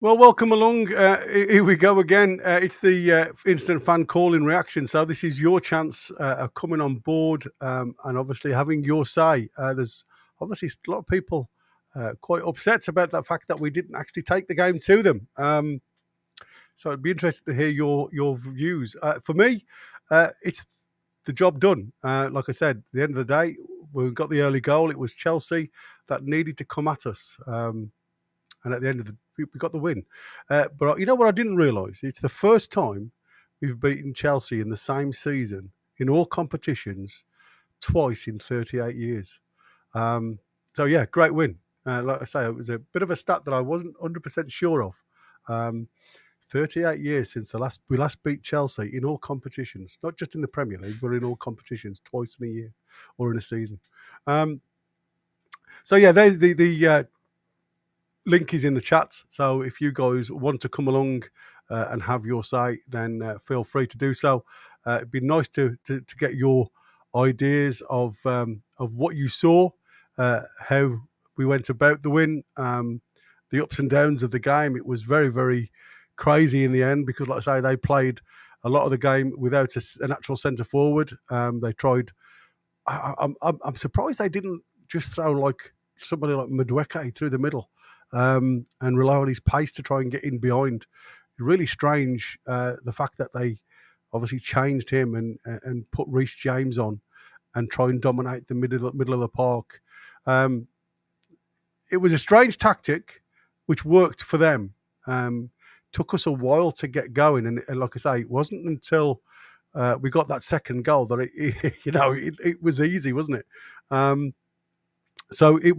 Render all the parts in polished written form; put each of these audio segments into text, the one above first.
Well, welcome along. Here we go again. It's the instant fan call-in reaction. So this is your chance of coming on board and obviously having your say. There's obviously a lot of people quite upset about the fact that we didn't actually take the game to them. So it'd be interesting to hear your views. For me, it's the job done. Like I said, at the end of the day, we got the early goal. It was Chelsea that needed to come at us. And at the end of we got the win. But you know what I didn't realise? It's the first time we've beaten Chelsea in the same season in all competitions twice in 38 years. So, yeah, great win. Like I say, it was a bit of a stat that I wasn't 100% sure of. 38 years since we last beat Chelsea in all competitions, not just in the Premier League, but in all competitions, twice in a year or in a season. So, yeah, there's the link is in the chat. So if you guys want to come along and have your say, then feel free to do so. It'd be nice to get your ideas of what you saw, how we went about the win, the ups and downs of the game. It was very, very crazy in the end because, like I say, they played a lot of the game without a natural centre forward. They tried. I'm surprised they didn't just throw like somebody like Madueke through the middle. And rely on his pace to try and get in behind. Really strange the fact that they obviously changed him and put Reece James on and try and dominate the middle of the park. It was a strange tactic, which worked for them. Took us a while to get going, and like I say, it wasn't until we got that second goal that it was easy, wasn't it? So it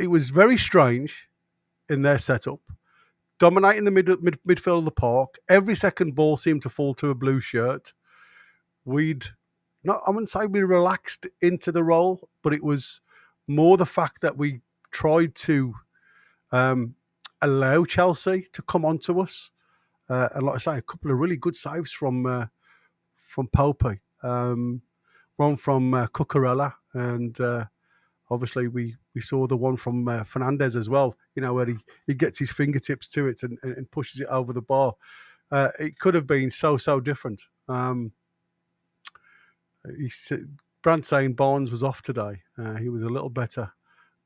was very strange in their setup, dominating the midfield of the park. Every second ball seemed to fall to a blue shirt. I wouldn't say we relaxed into the role, but it was more the fact that we tried to allow Chelsea to come onto us. And like I say, a couple of really good saves from Pope, one from Cucurella, and obviously we saw the one from Fernandez as well, where he gets his fingertips to it and pushes it over the bar. It could have been so different. Brand saying Barnes was off today. He was a little better.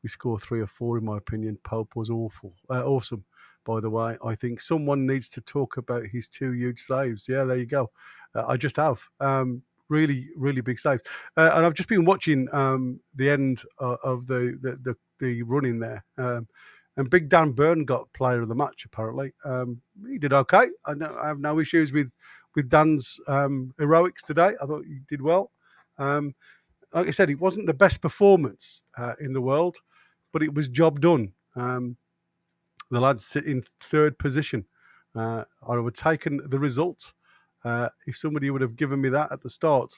We scored 3 or 4 in my opinion. Pope was awesome, by the way. I think someone needs to talk about his 2 huge saves. Yeah, there you go. I just have. Really, really big saves. And I've just been watching the end of the run in there. And Big Dan Burn got player of the match, apparently. He did okay. I have no issues with Dan's heroics today. I thought he did well. Like I said, it wasn't the best performance in the world, but it was job done. The lads sit in 3rd position. I would have taken the result. If somebody would have given me that at the start.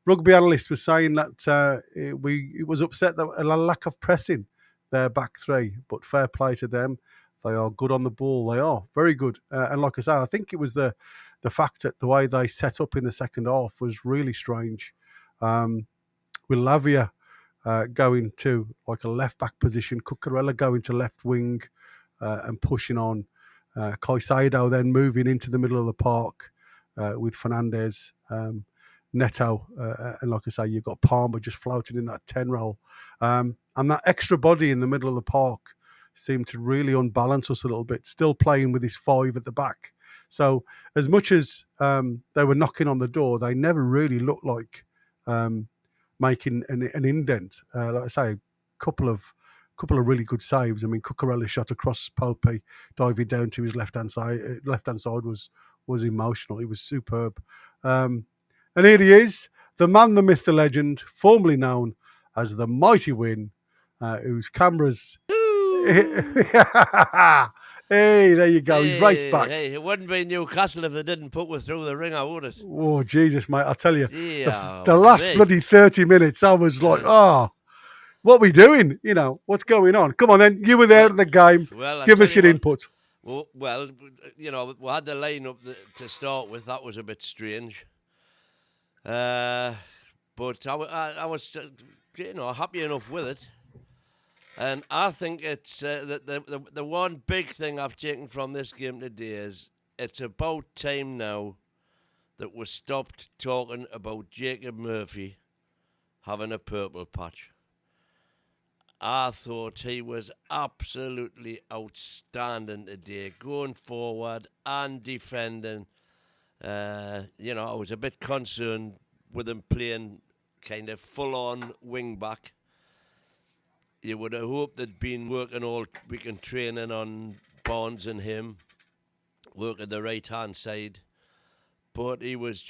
Rugby analyst was saying that it was upset that a lack of pressing their back three, but fair play to them. They are good on the ball. They are very good. And like I say, I think it was the fact that the way they set up in the second half was really strange. With Lavia going to like a left back position, Cucurella going to left wing and pushing on. Caicedo then moving into the middle of the park with Fernandez, Neto, and like I say, you've got Palmer just floating in that 10 role. And that extra body in the middle of the park seemed to really unbalance us a little bit, still playing with his 5 at the back. So as much as they were knocking on the door, they never really looked like making an indent. Like I say, a couple of really good saves. I mean, Cucurella shot across Pope, diving down to his left-hand side. Left-hand side was emotional. He was superb. And here he is, the man, the myth, the legend, formerly known as the Mighty Win, whose cameras... Hey, there you go. He's raced back. Hey, it wouldn't be Newcastle if they didn't put us through the ringer, would it? Oh, Jesus, mate. I'll tell you. The last bloody 30 minutes, I was like, what are we doing? What's going on? Come on, then. You were there at the game. Well, give us your input. Well, we had the line-up to start with. That was a bit strange. But I was, happy enough with it. And I think it's the one big thing I've taken from this game today is it's about time now that we stopped talking about Jacob Murphy having a purple patch. I thought he was absolutely outstanding today, going forward and defending. I was a bit concerned with him playing kind of full-on wing-back. You would have hoped they'd been working all week in training on Barnes and him, working the right-hand side. But he was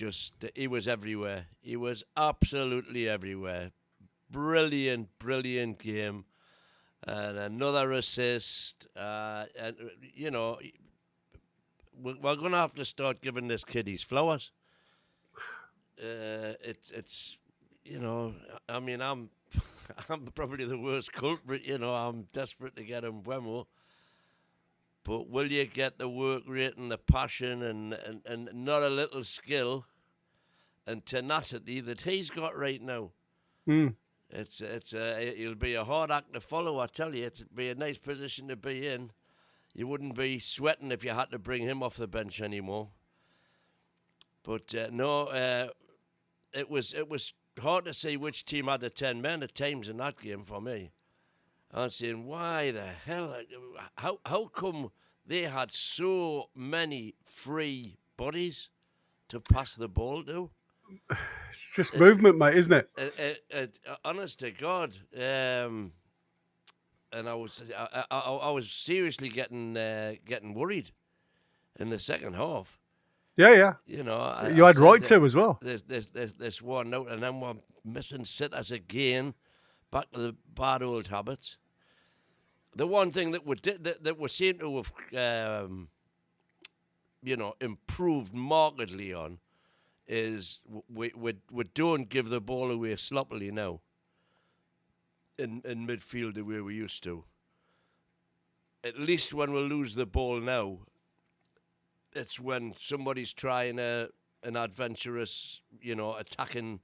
everywhere. He was absolutely everywhere. Brilliant game. And another assist. And we're going to have to start giving this kid his flowers. It's I mean, I'm probably the worst culprit. I'm desperate to get him Wemo. But will you get the work rate and the passion and not a little skill and tenacity that he's got right now? It'll be a hard act to follow, I tell you. It'd be a nice position to be in. You wouldn't be sweating if you had to bring him off the bench anymore. But it was hard to see which team had the 10 men at times in that game for me. I'm saying, why the hell? How come they had so many free bodies to pass the ball to? It's just movement, mate, isn't it? Honest to God, and I was seriously getting worried in the second half. Yeah. You had right to as well. There's one out, and then we're missing sitters again. Back to the bad old habits. The one thing that we seem to have, improved markedly on is we don't give the ball away sloppily now in midfield the way we used to. At least when we lose the ball now, it's when somebody's trying an adventurous, attacking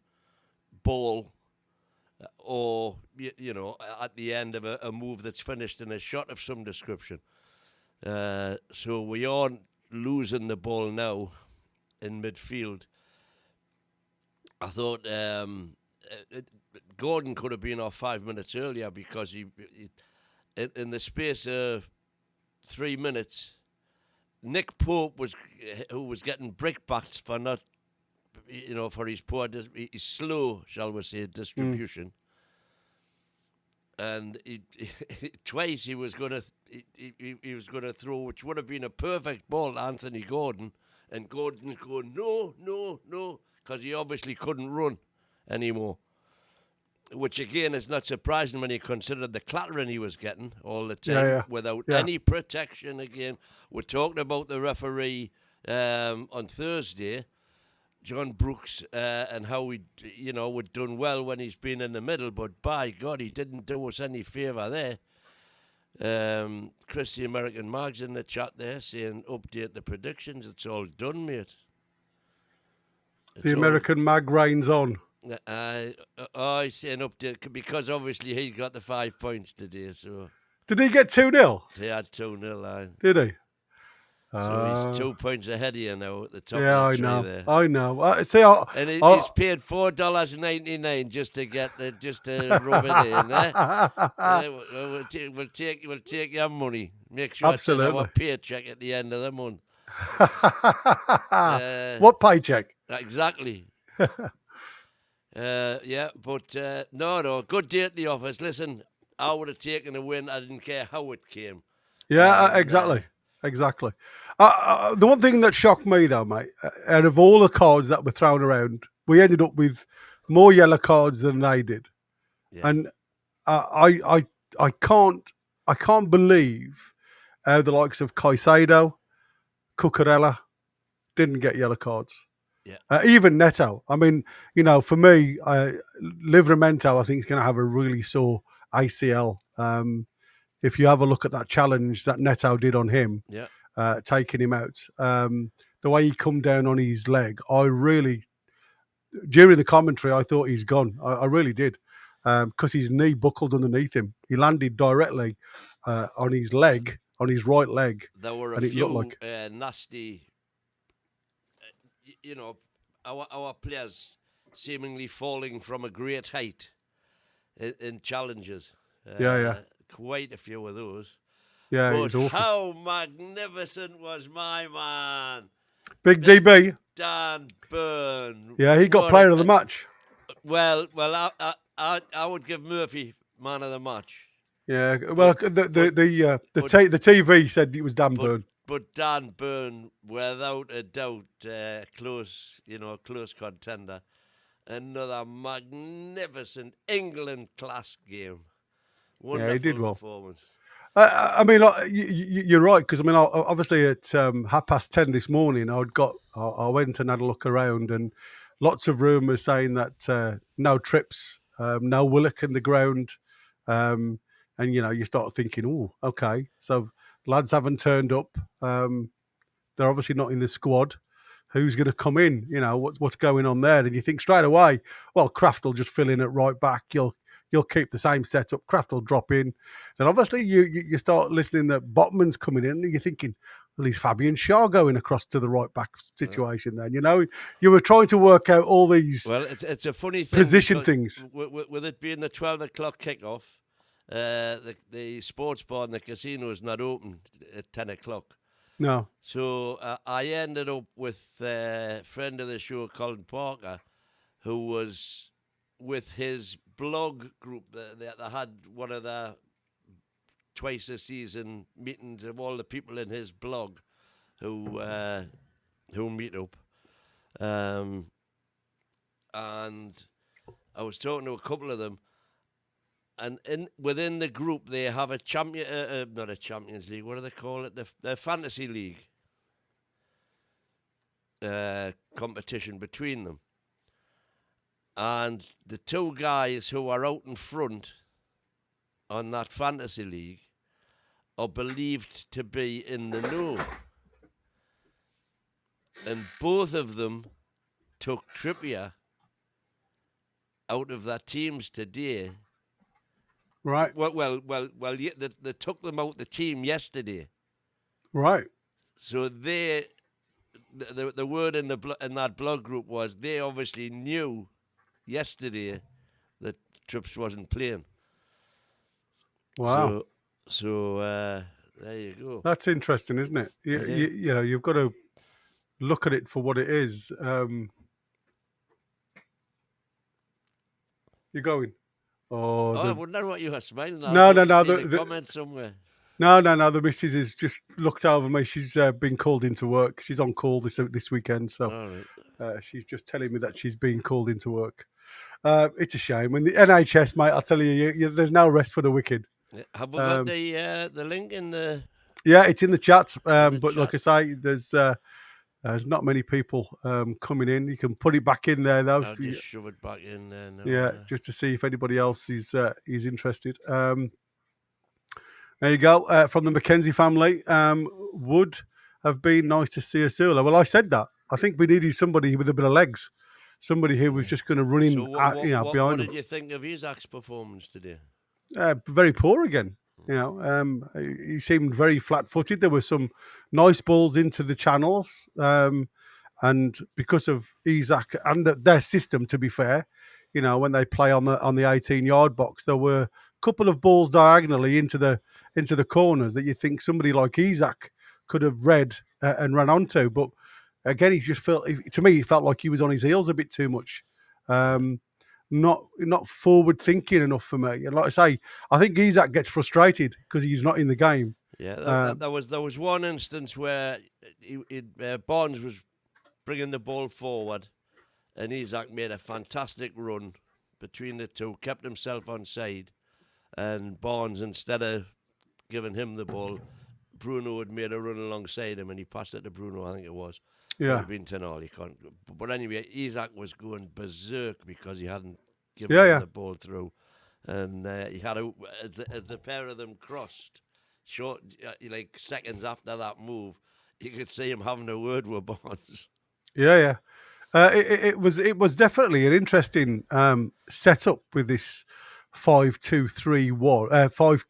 ball, or at the end of a move that's finished in a shot of some description. So we aren't losing the ball now in midfield. I thought Gordon could have been off 5 minutes earlier because he in the space of 3 minutes, Nick Pope who was getting brickbacked for not, for his poor, his slow, shall we say, distribution. And twice he was going to throw, which would have been a perfect ball to Anthony Gordon, and Gordon's going no, because he obviously couldn't run anymore. Which again is not surprising when you consider the clattering he was getting all the time without any protection. Again, we're talking about the referee on Thursday, John Brooks, and how we'd done well when he's been in the middle, but by God, he didn't do us any favour there. Chris, the American Mag's in the chat there saying, update the predictions. It's all done, mate. The American Mag reigns on. He's saying update because obviously he got the 5 points today. So did he get 2-0? He had 2-0. Did he? So he's 2 points ahead of you now at the top. Yeah, of the tree there. I know. And he's paid $4.99 just to rub it in. We'll take your money. Make sure it's our paycheck at the end of the month. What paycheck? Exactly. But no, good day at the office. Listen, I would have taken a win. I didn't care how it came. Yeah, exactly. The one thing that shocked me, though, mate, out of all the cards that were thrown around, we ended up with more yellow cards than they did, and I can't believe how the likes of Caicedo, Cucurella didn't get yellow cards. Yeah. Even Neto. I mean, for me, Livramento, I think, is going to have a really sore ACL. If you have a look at that challenge that Neto did on him, taking him out, the way he come down on his leg, during the commentary, I thought he's gone. I really did. because his knee buckled underneath him. He landed directly on his leg, on his right leg. There were a and it few looked like nasty, our players seemingly falling from a great height in challenges. Yeah. Quite a few of those. Yeah, But it was awful. how magnificent was my man, Big DB. Dan Burn. Yeah, he got What player of the match. Well, I would give Murphy man of the match. Yeah, well, the TV said it was Dan Burn. But Dan Burn, without a doubt, close contender. Another magnificent England class game. Wonderful Yeah, he did well. performance. I mean, you're right, because I mean, obviously at 10:30 this morning, I went and had a look around, and lots of rumours saying that no trips, no Willock in the ground, and you start thinking, oh, okay, so lads haven't turned up, they're obviously not in the squad. Who's going to come in? What's going on there? And you think straight away, well, Kraft will just fill in at right back. You'll keep the same setup. Kraft will drop in. Then obviously you start listening that Botman's coming in, and you're thinking, well, is Fabian Schär going across to the right back situation? Then you were trying to work out all these. Well, it's a funny thing position things. With it being the 12:00 kickoff, the sports bar and the casino is not open at 10:00. No. So I ended up with a friend of the show, Colin Parker, who was with his blog group. They had one of the twice a season meetings of all the people in his blog who meet up. And I was talking to a couple of them. And within the group, they have a not a Champions League. What do they call it? The Fantasy League competition between them. And the two guys who are out in front on that Fantasy League are believed to be in the know. And both of them took Trippier out of their teams today. Right. Well. Yeah, they took them out the team yesterday. Right. So the word in that blog group was they obviously knew yesterday that Trips wasn't playing. Wow. So there you go. That's interesting, isn't it? You've got to look at it for what it is. You're going. I wonder what you were smiling at. No. The comment somewhere. No. The missus has just looked over me. She's been called into work. She's on call this weekend, so she's just telling me that she's being called into work. It's a shame. When the NHS, mate, I'll tell you, there's no rest for the wicked. Have we got the link in the? Yeah, it's in the chat. But like I say, there's not many people coming in. You can put it back in there, though. I'll just shove it back in there now. Yeah, just to see if anybody else is interested. There you go. From the Mackenzie family, would have been nice to see Asula. Well, I said that. I think we needed somebody with a bit of legs. Somebody who was just going to run in, behind him. What did you think of Isaac's performance today? Very poor again. He seemed very flat-footed. There were some nice balls into the channels, and because of Isaac and their system, to be fair, when they play on the 18-yard box, there were a couple of balls diagonally into the corners that you think somebody like Isaac could have read and run onto. But again, he felt like he was on his heels a bit too much. Not forward thinking enough for me. And like I say, I think Isaac gets frustrated because he's not in the game. Yeah, there was one instance where Barnes was bringing the ball forward, and Isaac made a fantastic run between the two, kept himself onside, and Barnes, instead of giving him the ball, Bruno had made a run alongside him, and he passed it to Bruno, I think it was. Yeah. It would have been 10 all. But anyway, Isaac was going berserk because he hadn't given him the ball through. And he had as the pair of them crossed, like seconds after that move, you could see him having a word with Barnes. Yeah. It was definitely an interesting setup with this 5-2-3-1,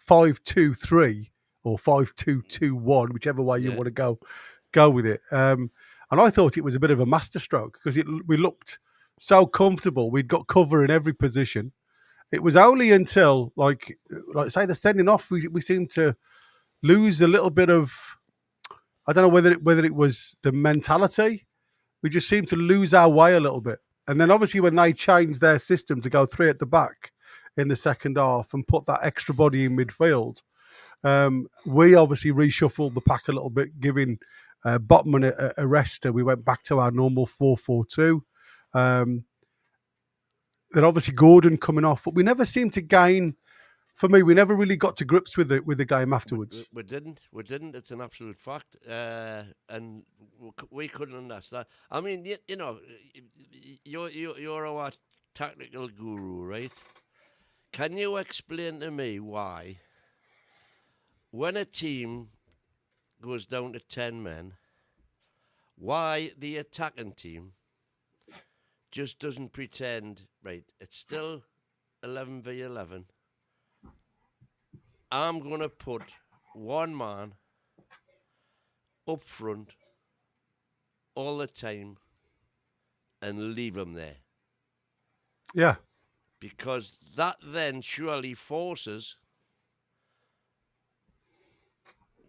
5-5-2-3 or 5-2-2-1, whichever way you want to go with it. And I thought it was a bit of a masterstroke because we looked so comfortable. We'd got cover in every position. It was only until, like say, the sending off, we seemed to lose a little bit of. I don't know whether it was the mentality. We just seemed to lose our way a little bit. And then obviously when they changed their system to go 3 at the back in the second half and put that extra body in midfield, we obviously reshuffled the pack a little bit, giving Botman a rest. We went back to our normal 4-4-2. Then obviously Gordon coming off, but we never seemed to gain. For me, we never really got to grips with the game afterwards. We didn't. It's an absolute fact, and we couldn't understand. I mean, you know, you're our tactical guru, right? Can you explain to me why, when a team goes down to 10 men, why the attacking team just doesn't pretend, right, it's still 11v11. I'm going to put one man up front all the time and leave him there. Yeah. Because that then surely forces...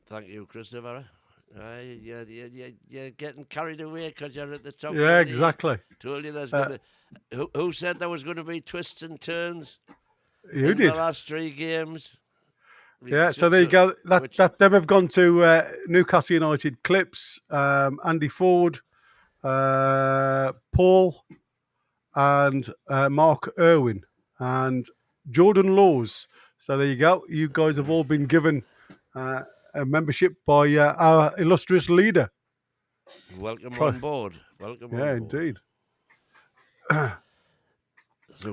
Thank you, Christopher. You're getting carried away because you're at the top. Yeah, exactly. Told you there's going to... Who said there was going to be twists and turns? You did. The last 3 games. Yeah, so there you go. That them have gone to Newcastle United clips. Andy Ford, Paul, and Mark Irwin, and Jordan Laws. So there you go. You guys have all been given a membership by our illustrious leader. Welcome on board. Yeah, indeed.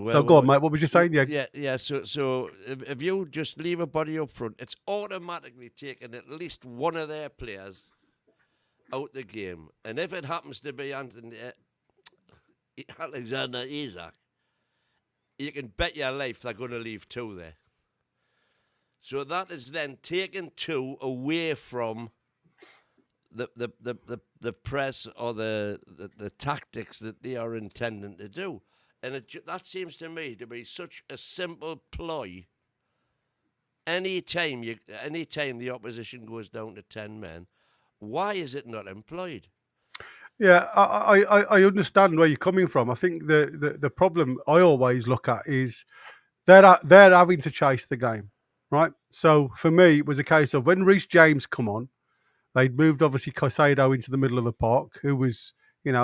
So go on, mate. What was you saying? Yeah. So if you just leave a body up front, it's automatically taking at least one of their players out the game. And if it happens to be Alexander Isak, you can bet your life they're going to leave 2 there. So that is then taking 2 away from the press or the tactics that they are intending to do. And that seems to me to be such a simple ploy. Any time the opposition goes down to 10 men, why is it not employed? Yeah, I understand where you're coming from. I think the problem I always look at is they're having to chase the game, right? So for me, it was a case of when Reece James come on, they'd moved obviously Caicedo into the middle of the park, who was,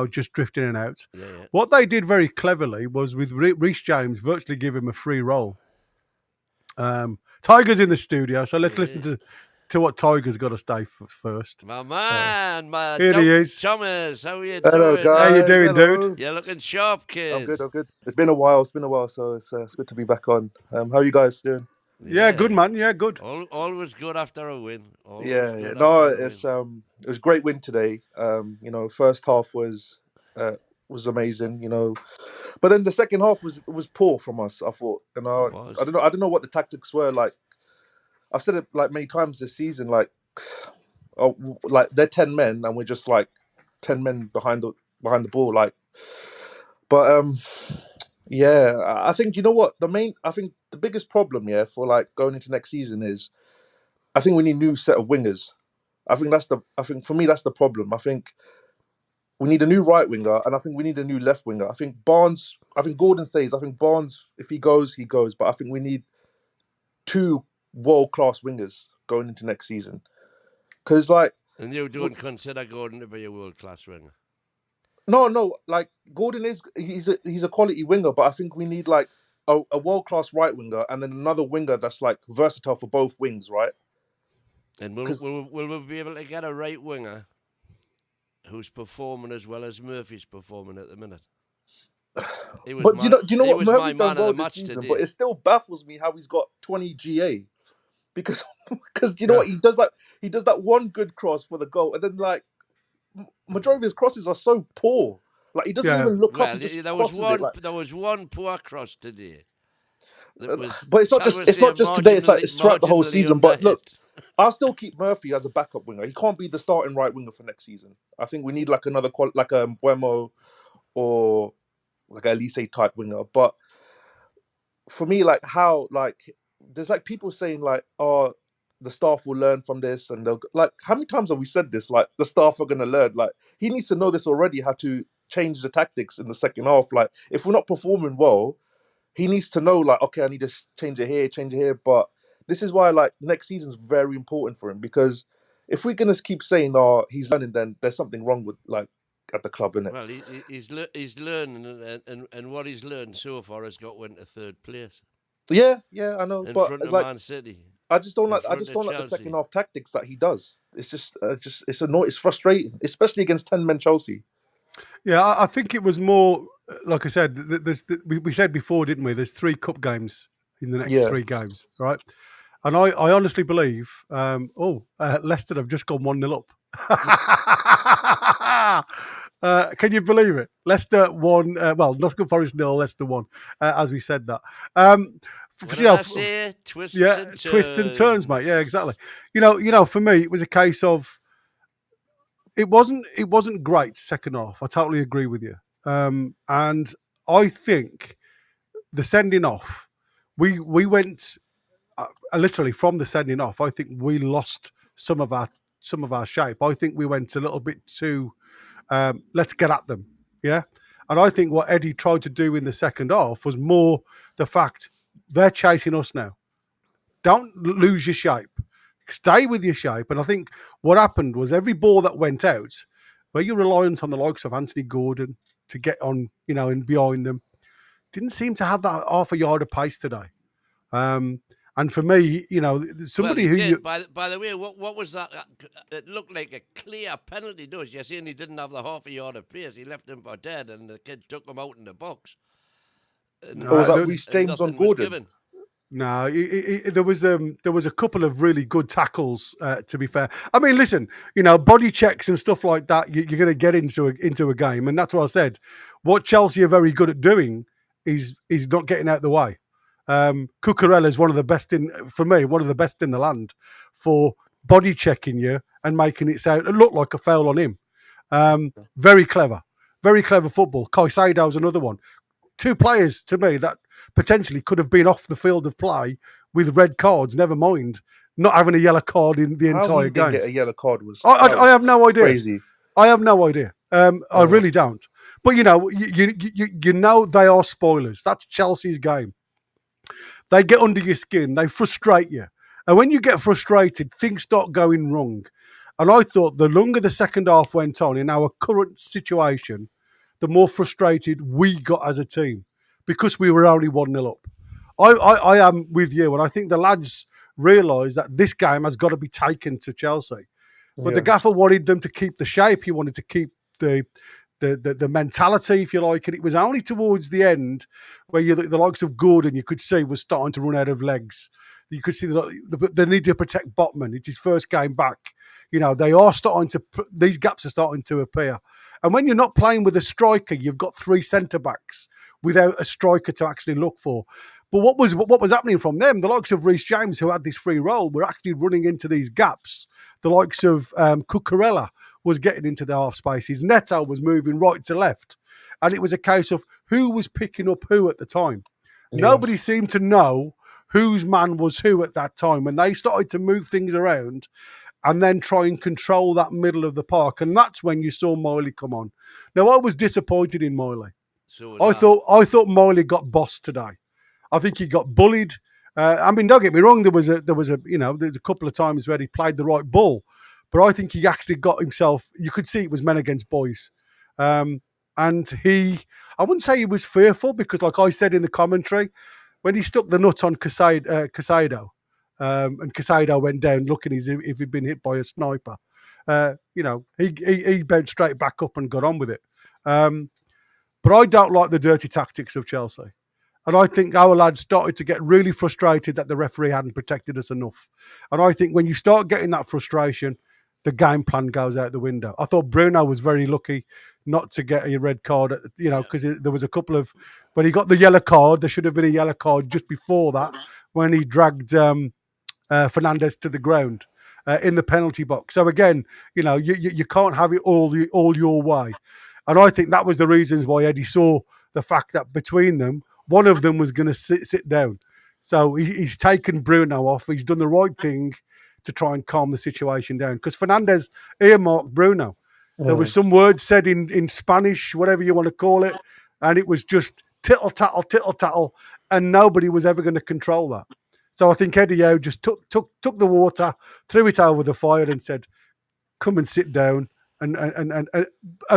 just drifting in and out. Yeah. What they did very cleverly was with Reece James, virtually give him a free role. Tiger's in the studio, so let's listen to what Tiger's got to say first. My man, here he is. Thomas, how are you Hello, doing? guys. How you doing, Hello. dude? You're looking sharp, kid. I'm good. It's been a while, so it's good to be back on. How are you guys doing? Yeah, good, man. Yeah, good. Always good after a win. It was a great win today. First half was amazing. But then the second half was poor from us. I thought, I don't know what the tactics were. Like I've said it like many times this season. Like they're 10 men and we're just like 10 men behind the ball. Like, but I think I think the biggest problem for like going into next season is I think we need a new set of wingers. I think for me that's the problem. I think we need a new right winger and I think we need a new left winger. I think Gordon stays. I think Barnes, if he goes, he goes. But I think we need 2 world-class wingers going into next season. Because and you don't consider Gordon to be a world-class winger? No. Like Gordon he's a quality winger, but I think we need like a world-class right winger and then another winger that's like versatile for both wings, right? And will we be able to get a right winger who's performing as well as Murphy's performing at the minute? Do you know what Murphy's done well this season? But it still baffles me how he's got 20 GA. Because you know what he does that one good cross for the goal, and then like majority of his crosses are so poor. Like he doesn't even look up. There was one poor cross today. that was, But it's not shall just we it's say, not just today. It's throughout the whole marginally season. But look, underhit. I'll still keep Murphy as a backup winger. He can't be the starting right winger for next season. I think we need like another like a Buemo or like a Elise type winger. But for me, like how like there's like people saying like, oh, the staff will learn from this, and they'll like how many times have we said this? Like the staff are gonna learn. Like he needs to know this already, how to change the tactics in the second half. Like if we're not performing well, he needs to know like, okay, I need to change it here, change it here. But this is why like next season's very important for him, because if we're gonna keep saying, oh, he's learning, then there's something wrong with like at the club, innit? Well, he's learning, and what he's learned so far has got him into third place Yeah, I know, in but front of like Man City, I just don't in like front of the second Chelsea. half tactics that he does. It's just it's annoying. It's frustrating, especially against 10 men Chelsea. Yeah, I think it was more, like I said, we said before, didn't we? There's 3 cup games in the next Yeah. 3 games, right? And I honestly believe, Leicester have just gone 1-0 up. Can you believe it? Leicester won, Nottingham Forest 0, Leicester won, as we said that. What did I say? Twists and turns. Twists and turns, mate. Yeah, exactly. You know, for me, it was a case of, it wasn't great second half. I totally agree with you. And I think the sending off, we went literally from the sending off. I think we lost some of our shape. I think we went a little bit too let's get at them, yeah. And I think what Eddie tried to do in the second half was more the fact they're chasing us now. Don't lose your shape. Stay with your shape. And I think what happened was every ball that went out, where you're reliant on the likes of Anthony Gordon to get on, and behind them, didn't seem to have that half a yard of pace today. And for me, somebody well, who did. By the way, what was that? It looked like a clear penalty. Does you're saying he didn't have the half a yard of pace? He left him for dead, and the kid took him out in the box. Or was that Reece James on Gordon? No, there was a couple of really good tackles. To be fair, I mean, listen, body checks and stuff like that. You're going to get into a game, and that's what I said. What Chelsea are very good at doing is not getting out of the way. Cucurella is one of the best in the land for body checking you and making it look like a foul on him. Very clever football. Caicedo's another one. 2 players to me that potentially could have been off the field of play with red cards. Never mind not having a yellow card in the entire game. Get a yellow card was. I have no idea. Crazy. I have no idea. I really don't. But you know they are spoilers. That's Chelsea's game. They get under your skin. They frustrate you. And when you get frustrated, things start going wrong. And I thought the longer the second half went on in our current situation, the more frustrated we got as a team because we were only 1-0 up. I am with you. And I think the lads realised that this game has got to be taken to Chelsea. But the gaffer wanted them to keep the shape. He wanted to keep the mentality, if you like, and it was only towards the end where the likes of Gordon, you could see, was starting to run out of legs. You could see the need to protect Botman. It's his first game back. They are these gaps are starting to appear. And when you're not playing with a striker, you've got 3 centre-backs without a striker to actually look for. But what was happening from them, the likes of Reece James, who had this free role, were actually running into these gaps. The likes of Cucurella was getting into the half spaces. Neto was moving right to left. And it was a case of who was picking up who at the time. Yeah. Nobody seemed to know whose man was who at that time when they started to move things around and then try and control that middle of the park. And that's when you saw Miley come on. Now, I was disappointed in Miley. I thought Miley got bossed today. I think he got bullied. Don't get me wrong. There's a couple of times where he played the right ball. But I think he actually got himself, you could see it was men against boys. And I wouldn't say he was fearful because, like I said in the commentary, when he stuck the nut on Caicedo, and Caicedo went down looking as if he'd been hit by a sniper, he bent straight back up and got on with it. But I don't like the dirty tactics of Chelsea. And I think our lads started to get really frustrated that the referee hadn't protected us enough. And I think when you start getting that frustration, the game plan goes out the window. I thought Bruno was very lucky not to get a red card, because there was a couple of, when he got the yellow card, there should have been a yellow card just before that when he dragged Fernandes to the ground in the penalty box. So again, you can't have it all your way. And I think that was the reasons why Eddie saw the fact that between them, one of them was going to sit down. So he's taken Bruno off. He's done the right thing to try and calm the situation down. Because Fernandes earmarked Bruno. There was some words said in Spanish, whatever you want to call it, and it was just tittle-tattle, and nobody was ever going to control that. So I think Eddie Howe just took the water, threw it over the fire and said, come and sit down. And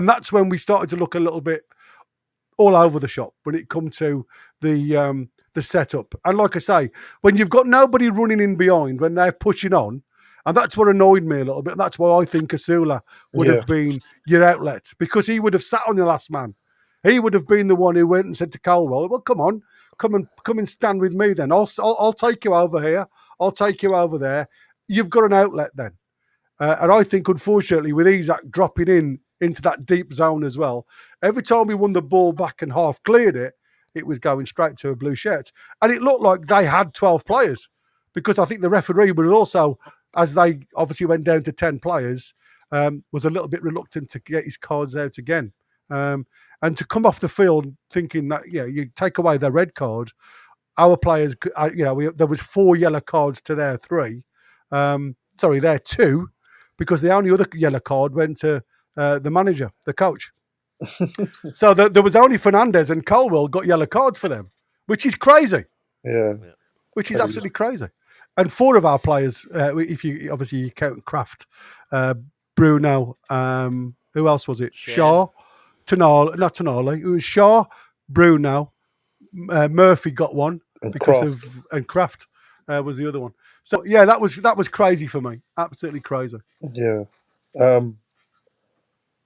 that's when we started to look a little bit all over the shop when it come to the setup. And like I say, when you've got nobody running in behind when they're pushing on, and that's what annoyed me a little bit. That's why I think Asula would have been your outlet, because he would have sat on the last man. He would have been the one who went and said to Colwell, well, come on, come and stand with me then. I'll take you over here. I'll take you over there. You've got an outlet then. And I think, unfortunately, with Isak dropping into that deep zone as well, every time we won the ball back and half cleared it, it was going straight to a blue shirt. And it looked like they had 12 players, because I think the referee was also, as they obviously went down to 10 players, was a little bit reluctant to get his cards out again. And to come off the field thinking that, you take away their red card, our players, there was 4 yellow cards to their 3. Their 2, because the only other yellow card went to the manager, the coach. So there was only Fernandes and Colwell got yellow cards for them, which is crazy. Yeah. Which is absolutely crazy. And 4 of our players, if you count Kraft, Bruno, who else was it? Shaw, not Tonali. It was Shaw, Bruno, Murphy got one and Kraft was the other one. So yeah, that was crazy for me. Absolutely crazy. Yeah.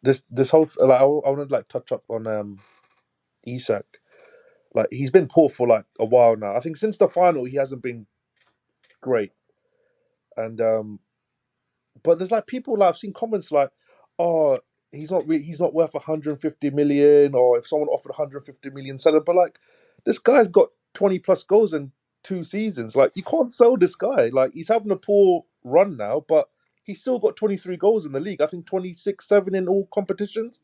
This whole I want to touch up on Isak. He's been poor for a while now. I think since the final he hasn't been great. And but there's people I've seen comments oh, he's not worth 150 million, or if someone offered 150 million, sell him. But this guy's got 20 plus goals in 2 seasons. You can't sell this guy. He's having a poor run now, but he's still got 23 goals in the league. I think 26-7 in all competitions.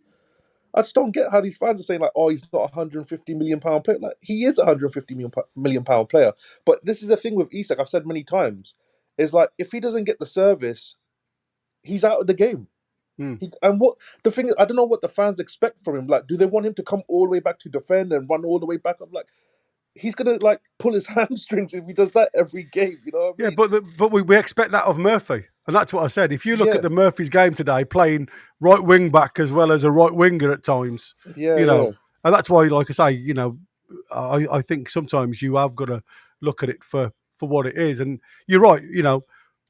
I just don't get how these fans are saying oh, he's not a 150 million pound player. He is a 150 million pound player. But this is the thing with Isak. I've said many times, is if he doesn't get the service, he's out of the game. And what the thing is, I don't know what the fans expect from him. Do they want him to come all the way back to defend and run all the way back up? He's gonna pull his hamstrings if he does that every game. You know what I mean? But we expect that of Murphy, and that's what I said. If you look at the Murphy's game today, playing right wing back as well as a right winger at times, and that's why, like I say, I think sometimes you have got to look at it for what it is. And you're right,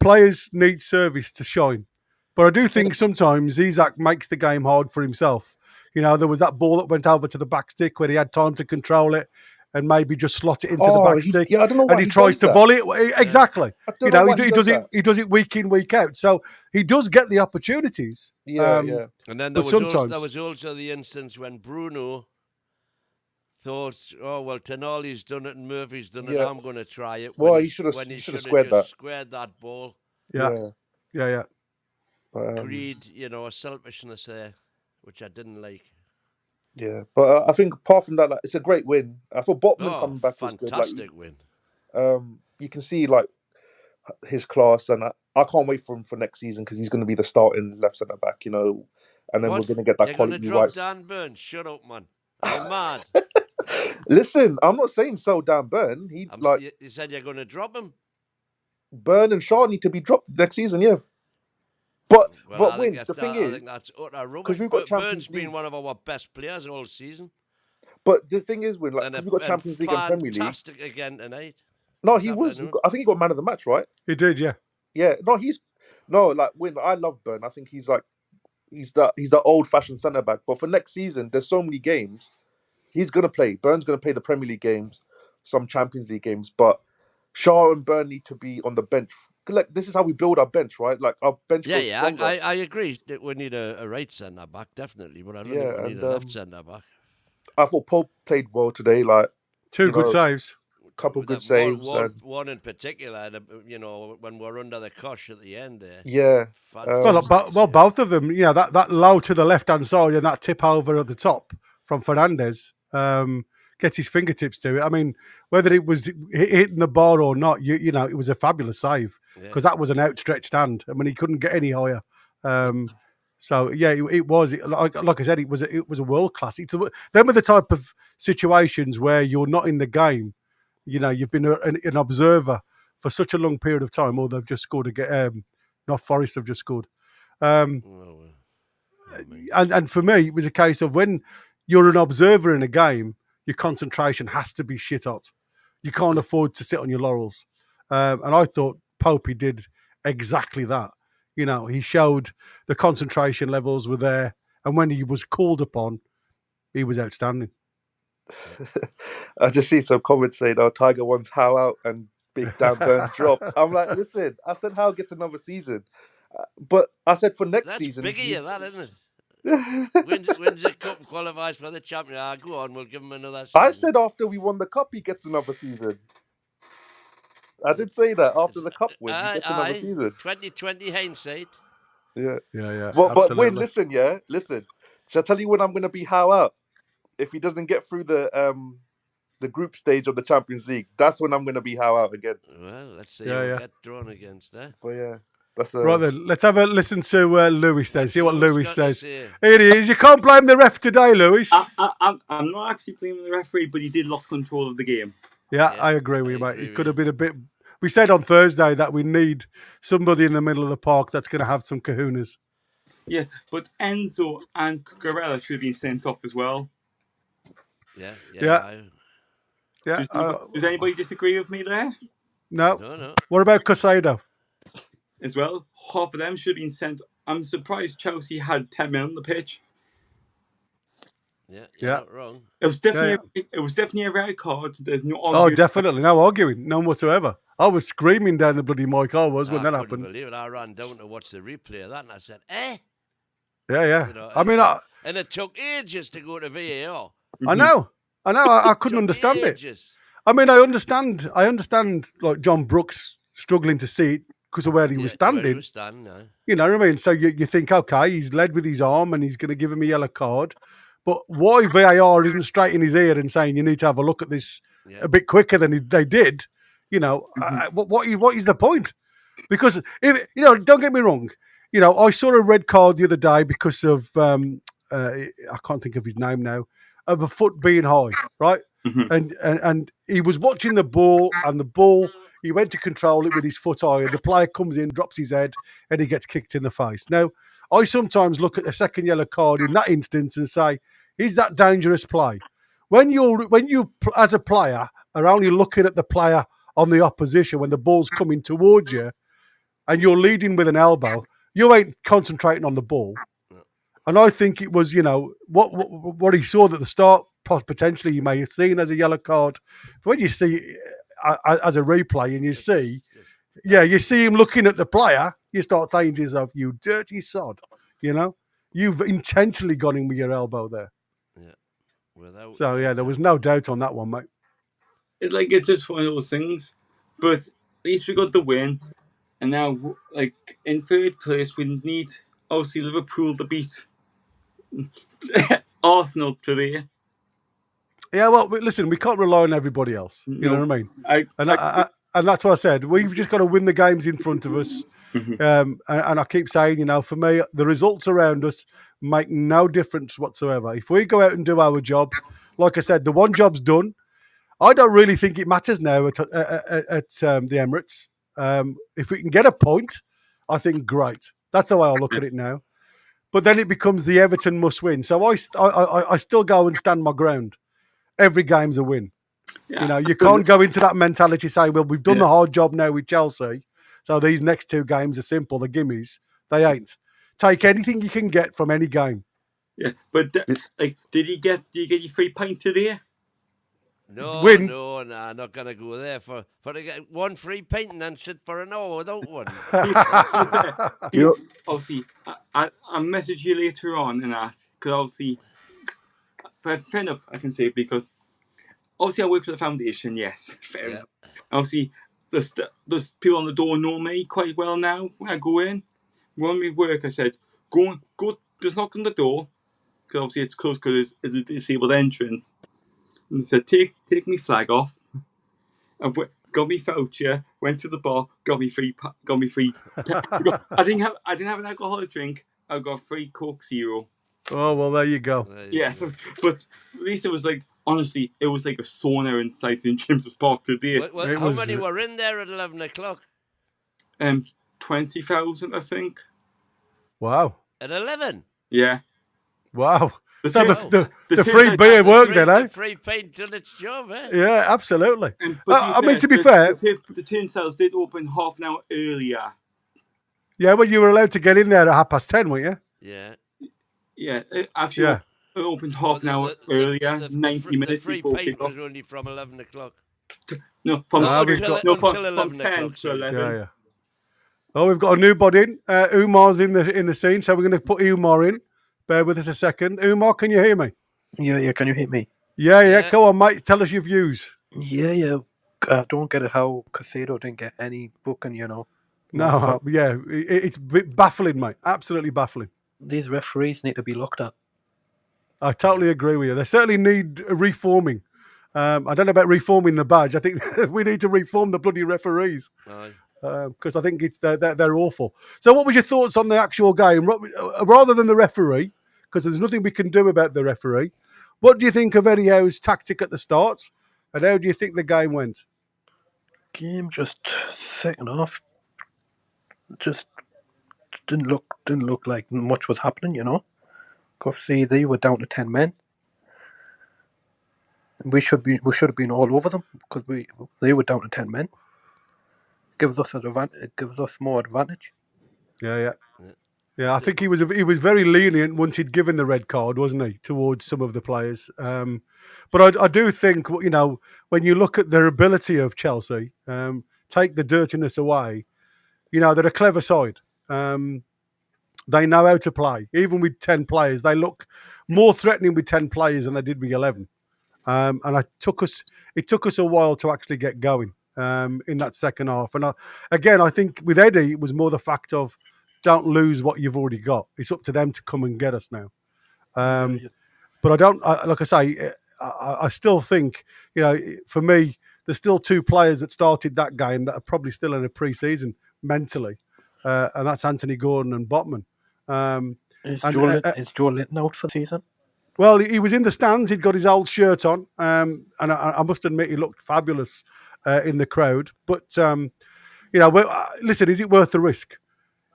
players need service to shine. But I do think sometimes Isak makes the game hard for himself. There was that ball that went over to the back stick where he had time to control it and maybe just slot it into the back stick. I don't know why and he tries to volley it. Exactly. He does it week in, week out. So he does get the opportunities. And then there was also the instance when Bruno thought, oh, well, Tonali's done it and Murphy's done it. I'm going to try it. He should have squared that ball. Yeah. Greed, a selfishness there, which I didn't like. Yeah, but I think apart from that, it's a great win. I thought Botman coming back was good. Fantastic win. You can see his class, and I can't wait for him for next season because he's going to be the starting left centre back, and then we're going to get that quality. You're going to drop Dan Burn? Shut up, man! You're mad. Listen, I'm not saying sell Dan Burn. You said you're going to drop him. Burn and Shaw need to be dropped next season, yeah. But I Win, think the thing is, I think that's utter rubbish. Because we've got Burns been one of our best players all season. But the thing is, Win, we've got Champions League and Premier League. Fantastic again tonight. No, he was. I think he got man of the match, right? He did, yeah. Yeah. Win. I love Burn. I think he's the old-fashioned centre back. But for next season, there's so many games he's gonna play. Burn's gonna play the Premier League games, some Champions League games, but Shaw and Burn need to be on the bench look, this is how we build our bench, right? Like our bench Yeah, goes stronger. I agree that we need a right centre back definitely, but I don't think we need a left centre back. I thought Pope played well today. Like 2 good saves. Couple good saves. One in particular, when we're under the cosh at the end there. Yeah. Both of them. That low to the left hand side and that tip over at the top from Fernandez gets his fingertips to it. I mean, whether it was hitting the bar or not, it was a fabulous save because that was an outstretched hand. I mean, he couldn't get any higher. So yeah, it was like I said, it was a world class. Them are the type of situations where you're not in the game. You've been an observer for such a long period of time, or they've just scored again. Not Forest have just scored. And for me, it was a case of when you're an observer in a game, your concentration has to be shit hot. You can't afford to sit on your laurels. And I thought Popey did exactly that. He showed the concentration levels were there. And when he was called upon, he was outstanding. I just see some comments saying, "Oh, Tiger wants Howe out and big Dan Burns drop." I'm like, listen, I said Howe gets another season, but I said for next season. That's big of you, that, isn't it? wins the cup, qualifies for the champion. Go on, we'll give him another season. I said after we won the cup, he gets another season. I did say that after the cup win, he gets another season. 2020 hindsight. Yeah. But win, listen. Shall I tell you when I'm going to be Howe out? If he doesn't get through the group stage of the Champions League, that's when I'm going to be Howe out again. Well, let's see who we get drawn against there. But yeah, that's right then. Let's have a listen to Lewis then. See what Lewis says. Here it is. You can't blame the ref today, Lewis. I'm not actually blaming the referee, but he did lost control of the game. Yeah, I agree with you, mate. It could have been a bit. We said on Thursday that we need somebody in the middle of the park that's going to have some kahunas. Yeah, but Enzo and Cucurella should have been sent off as well. Yeah. Does anybody disagree with me there? No. What about Casado? As well, half of them should have been sent. I'm surprised Chelsea had 10 men on the pitch. Yeah, not wrong. It was definitely a red card. There's no arguing. Oh, definitely. No arguing. None whatsoever. I was screaming down the bloody mic. I was when that happened. I couldn't believe it. I ran down to watch the replay of that and I said, Yeah. And it took ages to go to VAR. I know. I couldn't understand it. I mean, I understand like John Brooks struggling to see it because of where he was standing. You know what I mean? So you think, okay, he's led with his arm and he's going to give him a yellow card. But why VAR isn't straight in his ear and saying you need to have a look at this a bit quicker than they did? What is the point? Because don't get me wrong. I saw a red card the other day because of I can't think of his name now, of a foot being high, right? Mm-hmm. And he was watching the ball, and the ball, he went to control it with his foot high, and the player comes in, drops his head, and he gets kicked in the face. Now, I sometimes look at a second yellow card in that instance and say, is that dangerous play? When you as a player are only looking at the player on the opposition when the ball's coming towards you, and you're leading with an elbow, you ain't concentrating on the ball. And I think it was, what he saw at the start, potentially you may have seen as a yellow card. When you see as a replay and you see him looking at the player, you start thinking to yourself, you dirty sod, you've intentionally gone in with your elbow there. Yeah. There was no doubt on that one, mate. It's just one of those things. But at least we got the win. And now, in third place, we need, obviously, Liverpool to beat Arsenal today. Yeah, well, listen, we can't rely on everybody else. You know what I mean? And that's what I said. We've just got to win the games in front of us. And I keep saying, for me, the results around us make no difference whatsoever. If we go out and do our job, like I said, the one job's done. I don't really think it matters now at the Emirates. If we can get a point, I think great. That's the way I look at it now. But then it becomes the Everton must win. So I still go and stand my ground. Every game's a win. Yeah. You can't go into that mentality saying, well, we've done the hard job now with Chelsea, so these next two games are simple, the gimmies. They ain't. Take anything you can get from any game. Yeah, but did you get your 3 points today? win. No, not gonna go there for to get one free pint and then sit for an hour without one. I'll see. I'll message you later on and that because I'll see. But fair enough, I can say because obviously I work for the foundation. Yes, fair enough. Obviously, there's people on the door know me quite well now. When I go in, when we work, I said, go, just knock on the door because obviously it's closed because it's a disabled entrance. And I said, take me flag off. I got me voucher, went to the bar, got me free. I didn't have an alcoholic drink. I got free Coke Zero. Oh well, there you go. Yeah, but at least it was like honestly, it was like a sauna inside St James's Park today. How many were in there at 11 o'clock? 20,000, I think. Wow. At 11. Yeah. Wow. The free beer worked then, eh? The free paint done its job, eh? Yeah, absolutely. To be fair, the turnstiles did open half an hour earlier. Yeah, well, you were allowed to get in there at 10:30, weren't you? Yeah. Yeah, it opened half an hour earlier, 90 minutes before kickoff. The free paint was only from 11 o'clock. No, from 10 o'clock, to 11. Yeah. Oh, we've got a new body in. Umar's in the scene, so we're going to put Umar in. Bear with us a second. Umar, can you hear me? Yeah. Can you hear me? Yeah. Go on, mate. Tell us your views. Yeah. I don't get it how Casado didn't get any booking, No, it's baffling, mate. Absolutely baffling. These referees need to be looked at. I totally agree with you. They certainly need reforming. I don't know about reforming the badge. I think we need to reform the bloody referees. Because I think they're awful. So what was your thoughts on the actual game? Rather than the referee, because there's nothing we can do about the referee, what do you think of Eddie Howe's tactic at the start? And how do you think the game went? Game just second half. Just didn't look like much was happening, Obviously they were down to 10 men. We should have been all over them because they were down to 10 men. Gives us more advantage. Yeah. I think he was very lenient once he'd given the red card, wasn't he, towards some of the players. But I do think when you look at their ability of Chelsea, take the dirtiness away, they're a clever side. They know how to play. Even with 10 players, they look more threatening with 10 players than they did with 11. And it took us a while to actually get going. In that second half. And I think with Eddie, it was more the fact of don't lose what you've already got. It's up to them to come and get us now. But like I say, I still think, for me, there's still two players that started that game that are probably still in a pre-season mentally. And that's Anthony Gordon and Botman. Is Joe Linton out for the season? Well, he was in the stands. He'd got his old shirt on. And I must admit, he looked fabulous in the crowd. But, listen, is it worth the risk?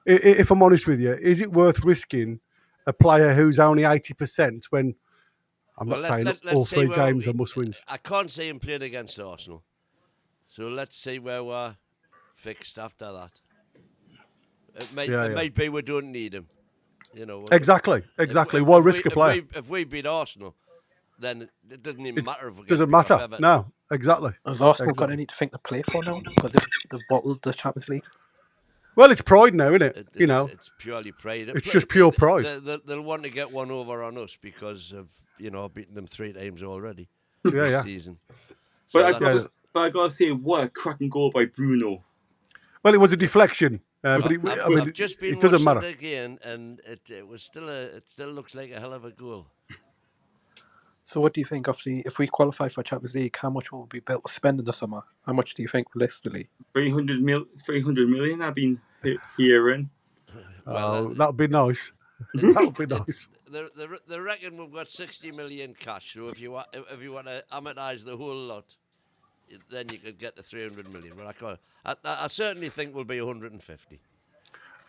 If I'm honest with you, is it worth risking a player who's only 80% when I'm not saying all three games are must-wins? I can't see him playing against Arsenal. So let's see where we're fixed after that. It might be we don't need him. Exactly. Why risk a player? If we beat Arsenal, then it doesn't even matter. If we doesn't matter. No, exactly. Has Arsenal got anything to play for now? Because they've bottled the Champions League. Well, it's pride now, isn't it? It's purely pride. It's just pure pride. They'll want to get one over on us because of beating them 3 times already this season. But I gotta say, what a cracking goal by Bruno. Well, it was a deflection. But I've just been it doesn't matter again, and it still looks like a hell of a goal. So, what do you think? Obviously, if we qualify for Champions League, how much will we be able to spend in the summer? How much do you think realistically? 300 million. I've been hearing. That would be nice. That would be nice. They reckon we've got 60 million cash. So if you want to amortise the whole lot, then you could get to 300 million. But I certainly think we'll be 150.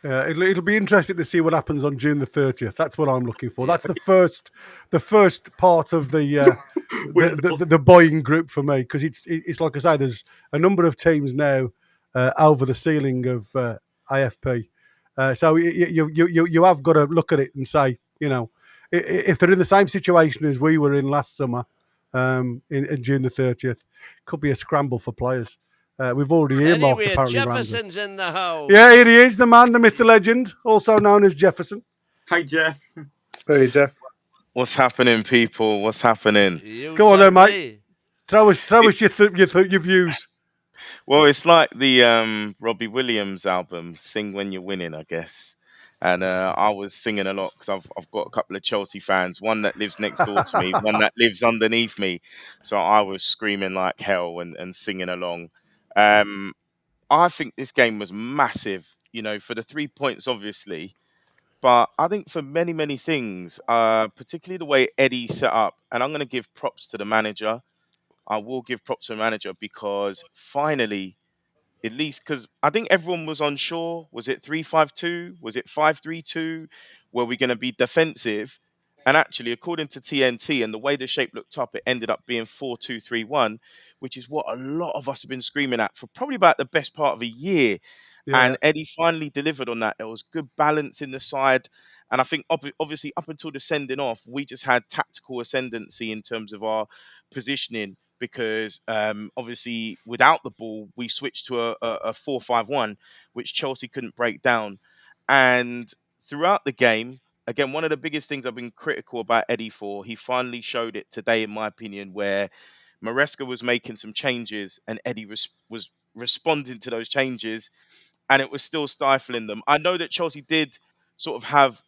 It'll be interesting to see what happens on June the 30th. That's what I'm looking for. That's the first part of the buying group for me, because it's like I say, there's a number of teams now over the ceiling of AFP. So you have got to look at it and say, if they're in the same situation as we were in last summer, in June the 30th. Could be a scramble for players. We've already earmarked Anyway, apparently Jefferson's in the house. Yeah, here he is, the man, the myth, the legend, also known as Jefferson. Hi, Jeff. Hey, Jeff. What's happening, people? What's happening? Go on then, mate. Throw us your views. Well, it's like the Robbie Williams album, "Sing When You're Winning," I guess. And I was singing a lot because I've got a couple of Chelsea fans, one that lives next door to me, one that lives underneath me. So I was screaming like hell and singing along. I think this game was massive, for the 3 points, obviously. But I think for many, many things, particularly the way Eddie set up, and I'm going to give props to the manager. I will give props to the manager because finally, at least, because I think everyone was unsure. Was it 3-5-2? Was it 5-3-2? Were we going to be defensive? And actually, according to TNT and the way the shape looked up, it ended up being 4-2-3-1, which is what a lot of us have been screaming at for probably about the best part of a year. Yeah. And Eddie finally delivered on that. There was good balance in the side. And I think, obviously, up until the sending off, we just had tactical ascendancy in terms of our positioning because, obviously, without the ball, we switched to a 4-5-1, which Chelsea couldn't break down. And throughout the game, again, one of the biggest things I've been critical about Eddie for, he finally showed it today, in my opinion, where Maresca was making some changes and Eddie was responding to those changes, and it was still stifling them. I know that Chelsea did sort of have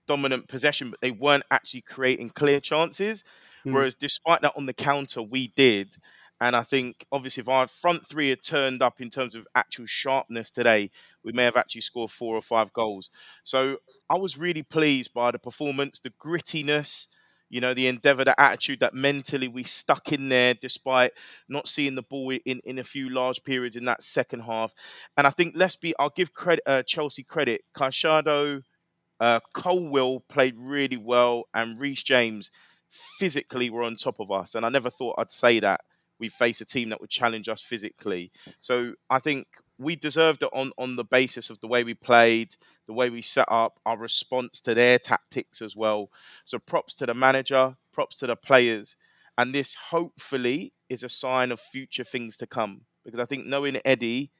dominant possession, but they weren't actually creating clear chances. Whereas despite that on the counter, we did. And I think, obviously, if our front three had turned up in terms of actual sharpness today, we may have actually scored 4 or 5 goals. So I was really pleased by the performance, the grittiness, the endeavour, the attitude that mentally we stuck in there despite not seeing the ball in a few large periods in that second half. And I think, I'll give Chelsea credit. Caicedo, Colwill played really well, and Reece James physically were on top of us. And I never thought I'd say that we face a team that would challenge us physically. So I think we deserved it on the basis of the way we played, the way we set up, our response to their tactics as well. So props to the manager, props to the players. And this hopefully is a sign of future things to come. Because I think knowing Eddie,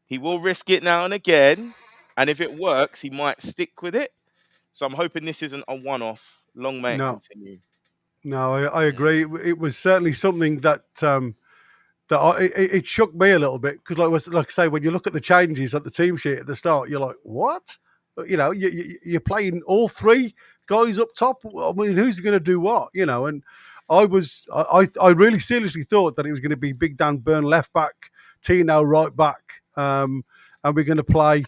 he will risk it now and again. And if it works, he might stick with it. So I'm hoping this isn't a one-off. Long may it continue. No, I agree. It was certainly something that it shook me a little bit because, like I say, when you look at the changes at the team sheet at the start, you're like, what? You're playing all 3 guys up top. I mean, who's going to do what? And I really seriously thought that it was going to be Big Dan Burn left back, Tino right back, and we're going to play,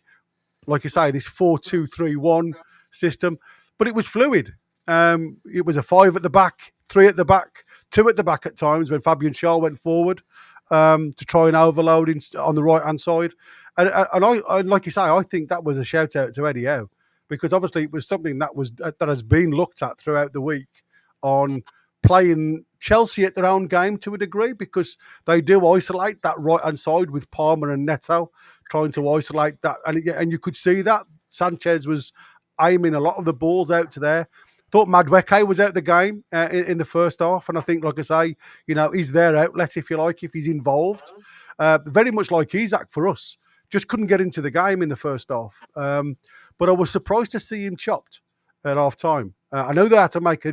like I say, this 4-2-3-1 system. But it was fluid. It was a 5 at the back, 3 at the back, 2 at the back at times when Fabian Schär went forward to try and overload on the right hand side. And I, like you say, I think that was a shout out to Eddie Howe because obviously it was something that has been looked at throughout the week on playing Chelsea at their own game to a degree because they do isolate that right hand side with Palmer and Neto trying to isolate that, and you could see that Sanchez was aiming a lot of the balls out to there. Thought Madueke was out the game in the first half, and I think, like I say, he's their outlet, if you like, if he's involved. Very much like Isak for us, just couldn't get into the game in the first half. But I was surprised to see him chopped at half time. I know they had to make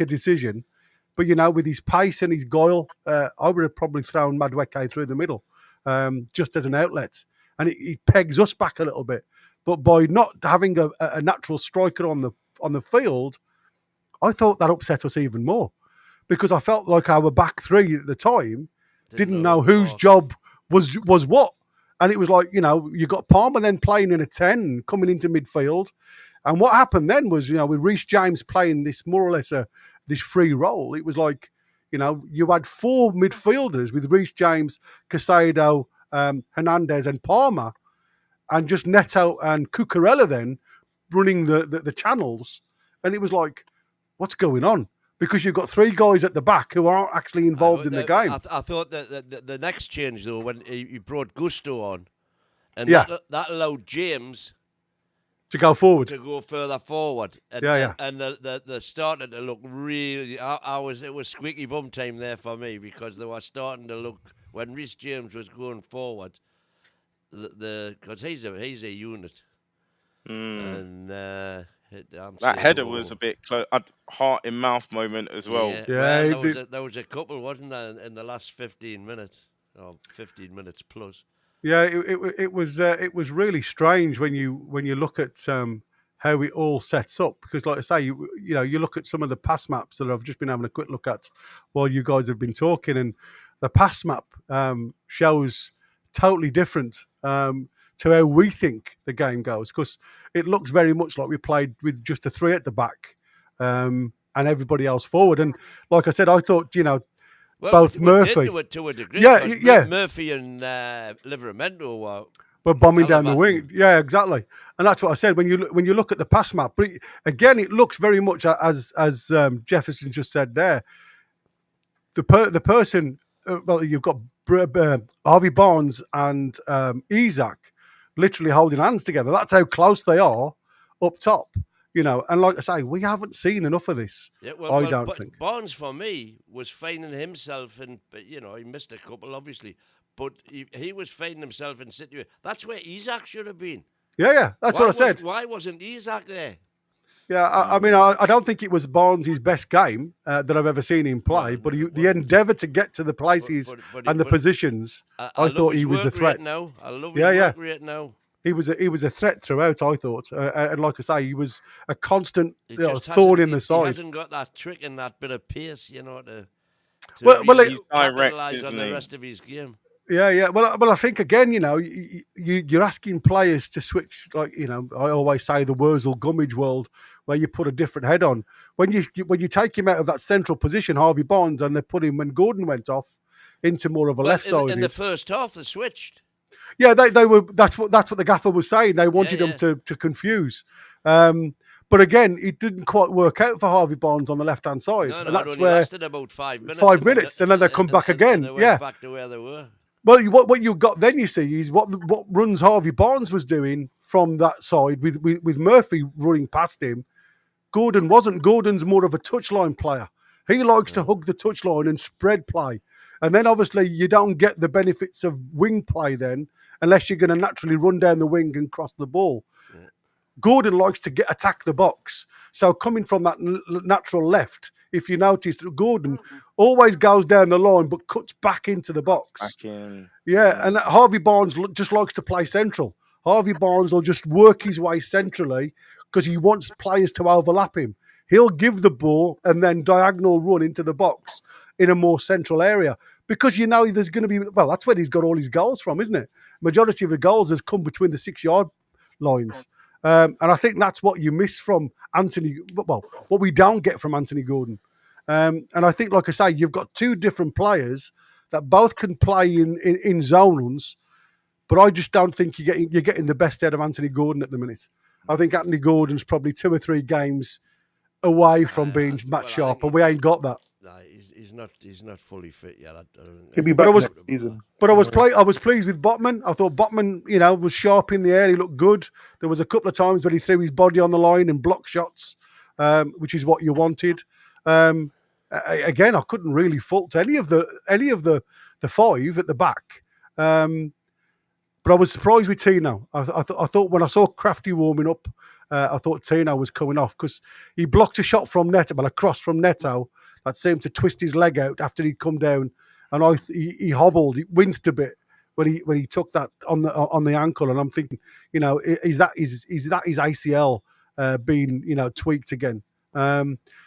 a decision, but with his pace and his guile, I would have probably thrown Madueke through the middle, just as an outlet, and it pegs us back a little bit. But by not having a natural striker on the field, I thought that upset us even more because I felt like our back 3 at the time didn't know whose job was what. And it was like, you got Palmer then playing in a 10, coming into midfield. And what happened then was, with Reece James playing this more or less this free role, it was like, you had 4 midfielders with Reece James, Caicedo, Hernandez and Palmer, and just Neto and Cucurella then running the channels. And it was like, what's going on? Because you've got 3 guys at the back who aren't actually involved in the game. I thought that the next change, though, when you brought Gusto on, and that allowed James to go forward. to go further forward. And, Yeah. And they're starting to look really. It was squeaky bum time there for me because they were starting to look when Reece James was going forward. Because he's a unit, and that header was a bit close, heart in mouth moment as well. Yeah, well, there was a couple, wasn't there, in the last 15 minutes or 15 minutes plus. Yeah, it was really strange when you look at how it all sets up, because like I say, you look at some of the pass maps that I've just been having a quick look at while you guys have been talking, and the pass map shows totally different to how we think the game goes, because it looks very much like we played with just a 3 at the back and everybody else forward. And like I said, I thought, both Murphy, to a degree. Yeah. Murphy and Livramento were bombing down the wing. Yeah, exactly. And that's what I said when you look at the pass map. But again, it looks very much as Jefferson just said there. The person, you've got Harvey Barnes and Isak literally holding hands together. That's how close they are up top. And like I say, we haven't seen enough of this. Yeah, I don't think. Barnes, for me, was finding himself in, he missed a couple, obviously, but he was finding himself in situations. That's where Isak should have been. Yeah, that's what I said. Why wasn't Isak there? Yeah, I mean, I don't think it was Barnes' best game that I've ever seen him play, but the endeavour to get to the places and the positions, I thought he was a threat. I love his work rate now. He was a threat throughout, I thought, and like I say, he was a constant thorn in the side. He hasn't got that trick and that bit of pace, to he's direct, on the rest of his game. Yeah. Well, I think again, you're asking players to switch. Like I always say, the Wurzel Gummidge world, where you put a different head on. When you take him out of that central position, Harvey Barnes, and they put him when Gordon went off into more of a left side. In the first half, they switched. Yeah, they were. That's what the gaffer was saying. They wanted him to confuse. But again, it didn't quite work out for Harvey Barnes on the left-hand side. No, and that's it only where lasted about 5 minutes. 5 minutes, and then they come back again. And they went back to where they were. Well, what you got then, you see, is what runs Harvey Barnes was doing from that side with Murphy running past him. Gordon wasn't. Gordon's more of a touchline player. He likes to hug the touchline and spread play. And then obviously you don't get the benefits of wing play then, unless you're going to naturally run down the wing and cross the ball. Yeah. Gordon likes to attack the box. So coming from that natural left, if you notice, Gordon always goes down the line but cuts back into the box. Yeah, and Harvey Barnes just likes to play central. Harvey Barnes will just work his way centrally because he wants players to overlap him. He'll give the ball and then diagonal run into the box in a more central area because there's going to be, that's where he's got all his goals from, isn't it? Majority of the goals has come between the 6-yard lines. And I think that's what you miss from Anthony, what we don't get from Anthony Gordon. And I think, like I say, you've got two different players that both can play in zones, but I just don't think you're getting the best out of Anthony Gordon at the minute. I think Anthony Gordon's probably 2 or 3 games away from being match sharp, and we ain't got that. No, he's not fully fit yet. He'll be back next season. But I was pleased with Botman. I thought Botman, was sharp in the air. He looked good. There was a couple of times when he threw his body on the line and blocked shots, which is what you wanted. Again, I couldn't really fault any of the 5 at the back. But I was surprised with Tino. I thought when I saw Crafty warming up, I thought Tino was coming off because he blocked a shot from Neto, a cross from Neto that seemed to twist his leg out after he'd come down, and he hobbled, he winced a bit when he took that on the ankle, and I'm thinking, is that his ACL being tweaked again?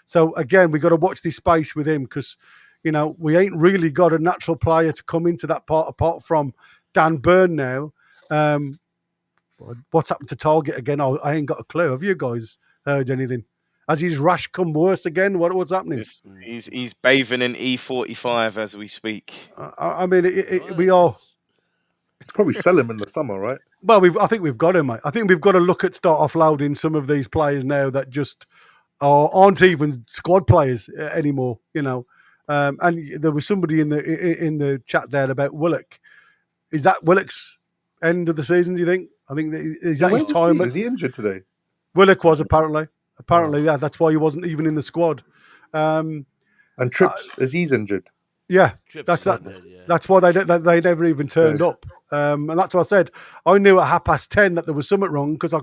So again, we got to watch this space with him because we ain't really got a natural player to come into that part apart from Dan Byrne now. What's happened to Target again? I ain't got a clue. Have you guys heard anything? Has his rash come worse again? What's happening? He's bathing in E45 as we speak. I mean, we are probably sell him in the summer, right? Well, I think we've got him, mate. I think we've got to start offloading some of these players now that just aren't even squad players anymore. And there was somebody in the chat there about Willock. Is that Willock's end of the season, do you think? I think is that Where his was time? he? Is he injured today? Willock was apparently. Yeah, that's why he wasn't even in the squad. And Trips, is he's injured? Yeah, Trips that's is dead, yeah. That's why they never even turned up. And that's what I said. I knew at 10:30 that there was something wrong because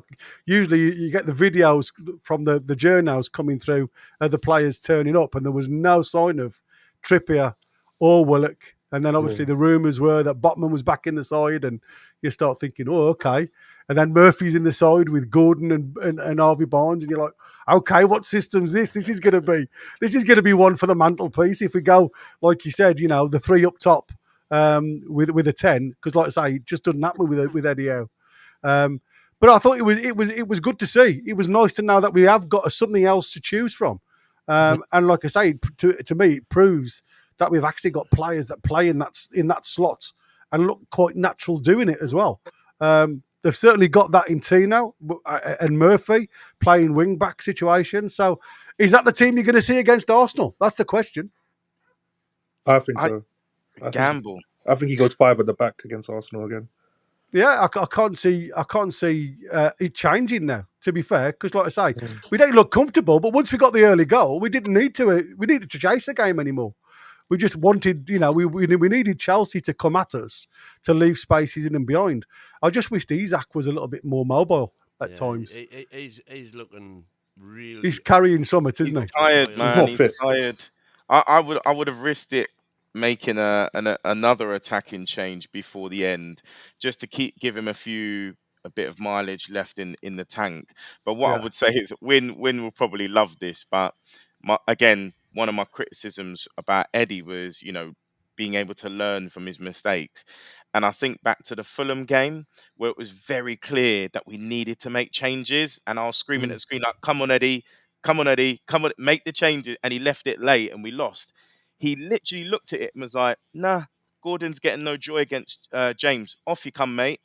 usually you get the videos from the journals coming through of the players turning up, and there was no sign of Trippier or Willock. And then obviously the rumours were that Botman was back in the side, and you start thinking, oh, okay. And then Murphy's in the side with Gordon and Harvey Barnes, and you're like, okay, what system's this? This is going to be one for the mantelpiece. If we go, like you said, the three up top with a 10, because like I say, it just doesn't happen with Eddie Howe. But I thought it was good to see. It was nice to know that we have got something else to choose from. And like I say, to me, it proves that we've actually got players that play in that slot and look quite natural doing it as well. They've certainly got that in Tino and Murphy playing wing back situations. So, is that the team you're going to see against Arsenal? That's the question. I think so. Gamble. I think he goes 5 at the back against Arsenal again. Yeah, I can't see it changing now. To be fair, because like I say, we don't look comfortable. But once we got the early goal, we didn't need to. We needed to chase the game anymore. We just wanted, we needed Chelsea to come at us to leave spaces in and behind. I just wished Isak was a little bit more mobile at times. He's looking really. He's carrying summit, isn't he? Tired, man. He's not fit. Tired. I would have risked it making another attacking change before the end, just to give him a bit of mileage left in the tank. But what I would say is, Win will probably love this, but one of my criticisms about Eddie was, being able to learn from his mistakes. And I think back to the Fulham game where it was very clear that we needed to make changes. And I was screaming at the screen like, come on, Eddie, come on, make the changes. And he left it late and we lost. He literally looked at it and was like, nah, Gordon's getting no joy against James. Off you come, mate.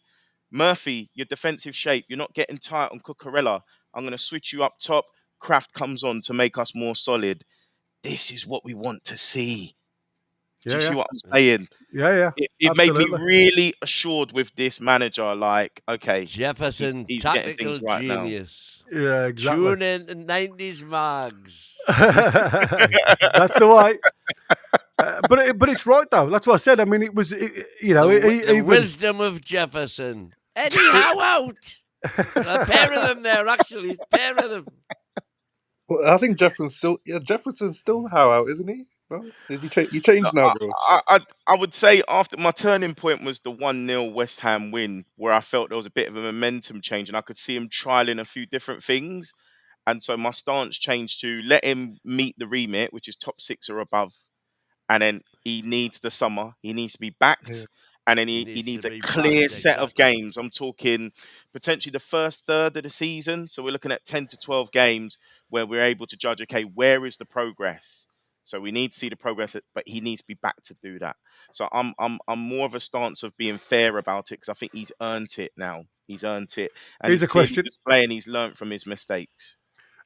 Murphy, your defensive shape, you're not getting tight on Cucurella. I'm going to switch you up top. Kraft comes on to make us more solid. This is what we want to see. Do you see what I'm saying? Yeah. It made me really assured with this manager, like, okay, Jefferson, he's tactical getting things right genius. now. Yeah, exactly. Tune in to 90s mags. That's the way. But it's right though. That's what I said. I mean, it was The wisdom of Jefferson. Eddie Howe out. A pair of them there, actually. A pair of them. Well, I think Jefferson's still Howe out, isn't he? No? Is he changed now, bro? I would say after my turning point was the 1-0 West Ham win, where I felt there was a bit of a momentum change and I could see him trialing a few different things. And so my stance changed to let him meet the remit, which is top 6 or above. And then he needs the summer. He needs to be backed. Yeah. And then he needs a clear set of games. I'm talking potentially the first third of the season. So we're looking at 10 to 12 games where we're able to judge, okay, where is the progress? So we need to see the progress, but he needs to be back to do that. So I'm more of a stance of being fair about it because I think he's earned it now. He's earned it. And here's a question. Playing, he's learned from his mistakes.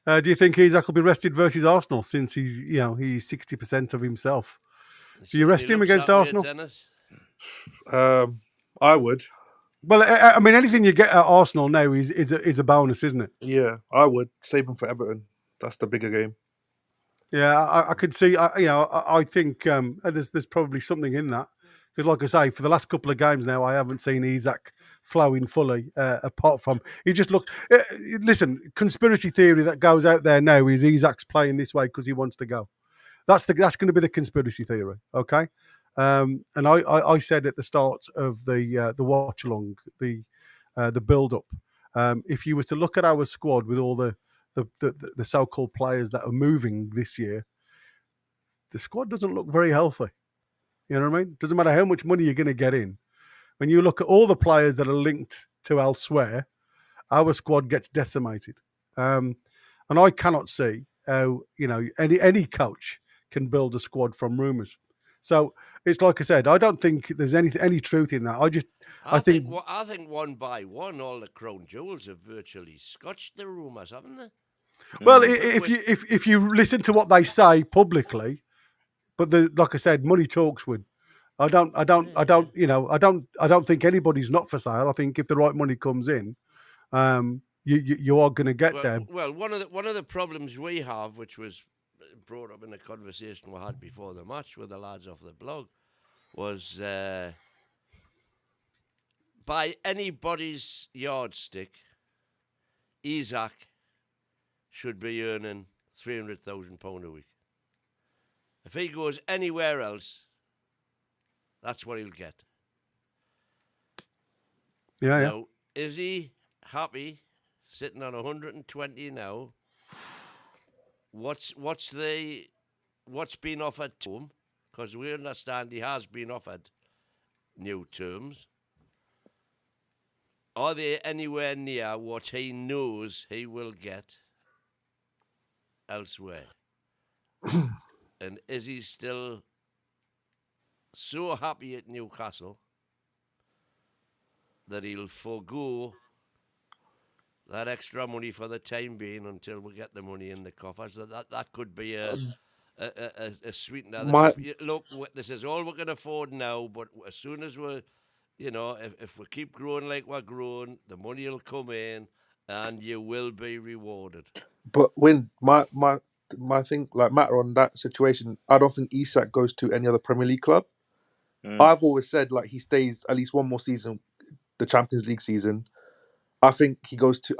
Do you think Isak will be rested versus Arsenal since he's 60% of himself? Do you rest him against Arsenal? I would. Well, I mean, anything you get at Arsenal now is a bonus, isn't it? Yeah, I would save him for Everton. That's the bigger game. Yeah, I could see. I think there's probably something in that because, like I say, for the last couple of games now, I haven't seen Isak flowing fully. Apart from he just looked. Listen, conspiracy theory that goes out there now is Isak's playing this way because he wants to go. That's going to be the conspiracy theory, okay? And I said at the start of the watch along, the build up, if you was to look at our squad with all the so-called players that are moving this year, the squad doesn't look very healthy. You know what I mean? Doesn't matter how much money you're going to get in. When you look at all the players that are linked to elsewhere, our squad gets decimated. And I cannot see how any coach can build a squad from rumours. So it's like I said, I don't think there's any truth in that. I think one by one, all the crown jewels have virtually scotched the rumours, haven't they? Well, if you listen to what they say publicly, but like I said, money talks. I don't think anybody's not for sale. I think if the right money comes in, you are going to get there. Well, one of the problems we have, which was brought up in the conversation we had before the match with the lads off the blog, was by anybody's yardstick, Isaac should be earning £300,000 a week. If he goes anywhere else, that's what he'll get. Yeah. Now, is he happy sitting on 120 now? What's been offered to him? Because we understand he has been offered new terms. Are they anywhere near what he knows he will get elsewhere? And is he still so happy at Newcastle that he'll forgo that extra money for the time being until we get the money in the coffers? That could be a sweetener. Look, this is all we can afford now, but as soon as we're, if we keep growing like we're growing, the money will come in and you will be rewarded. But when my thing, like, matter on that situation, I don't think Isak goes to any other Premier League club. I've always said, like, he stays at least one more season, the Champions League season. I think he goes to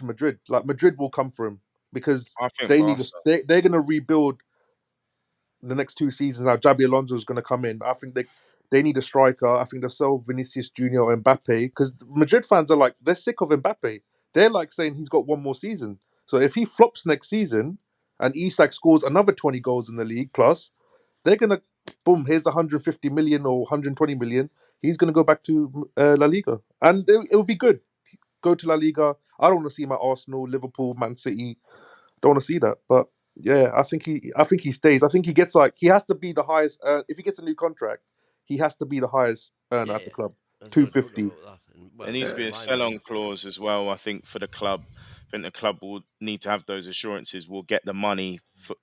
Madrid. Like, Madrid will come for him because they're going to rebuild the next 2 seasons. Now Xabi Alonso is going to come in. I think they need a striker. I think they'll sell Vinicius Junior or Mbappe, because Madrid fans are like, they're sick of Mbappe. They're like saying he's got one more season. So if he flops next season and Isak scores another 20 goals in the league plus, they're going to, boom, here's the 150 million or 120 million. He's going to go back to La Liga. And it would be good. Go to La Liga. I don't want to see him at Arsenal, Liverpool, Man City. Don't want to see that. But yeah, I think he stays. I think he has to be the highest. If he gets a new contract, he has to be the highest earner at the club. 250. There needs to be a sell-on clause as well, I think, for the club. I think the club will need to have those assurances. We'll get the money for,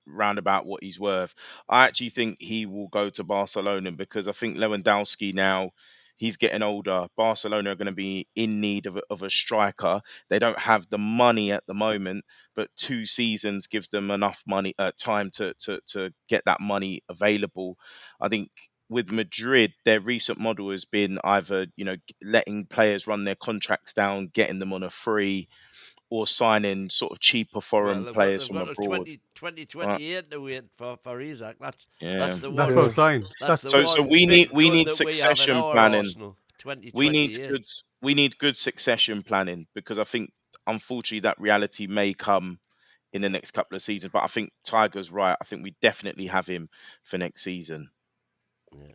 round about what he's worth. I actually think he will go to Barcelona, because I think Lewandowski now, he's getting older. Barcelona are going to be in need of a striker. They don't have the money at the moment, but 2 seasons gives them enough money, time to get that money available. I think with Madrid, their recent model has been either, letting players run their contracts down, getting them on a free, or signing sort of cheaper foreign players from abroad. 2028 to wait for Isaac. That's the one. That's what I'm saying. So we need succession planning. We need good succession planning, because I think, unfortunately, that reality may come in the next couple of seasons. But I think Tiger's right. I think we definitely have him for next season.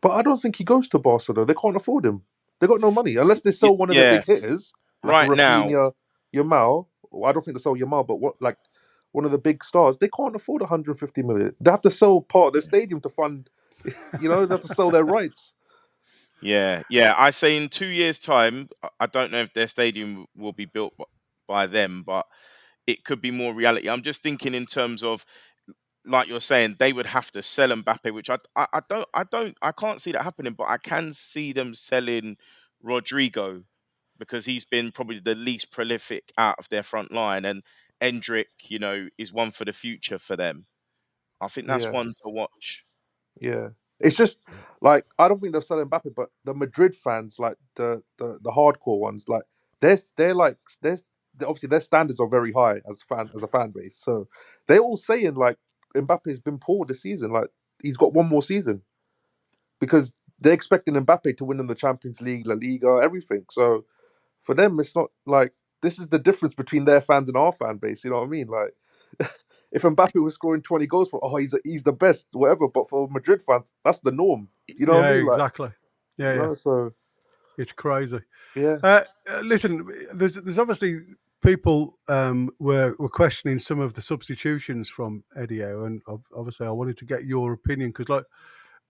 But I don't think he goes to Barcelona. They can't afford him. They got no money unless they sell one of the big hitters, like right now. Yamal. I don't think they sell Yamal, but one of the big stars. They can't afford 150 million. They have to sell part of their stadium to fund. They have to sell their rights. Yeah. I say in 2 years' time, I don't know if their stadium will be built by them, but it could be more reality. I'm just thinking in terms of, like you're saying, they would have to sell Mbappe, which I can't see that happening, but I can see them selling Rodrigo, because he's been probably the least prolific out of their front line, and Endrick, is one for the future for them. I think that's one to watch. Yeah, it's just like, I don't think they'll sell Mbappe, but the Madrid fans, like the hardcore ones, like they're obviously their standards are very high as a fan base. So they're all saying, like, Mbappe's been poor this season. Like, he's got one more season, because they're expecting Mbappe to win in the Champions League, La Liga, everything. So for them, it's not like, this is the difference between their fans and our fan base. You know what I mean? Like, if Mbappe was scoring 20 goals he's the best, whatever. But for Madrid fans, that's the norm. You know what I mean? Like, Exactly. Yeah. So it's crazy. Yeah. Listen, there's obviously people were questioning some of the substitutions from Eddie Howe, and obviously I wanted to get your opinion, because, like,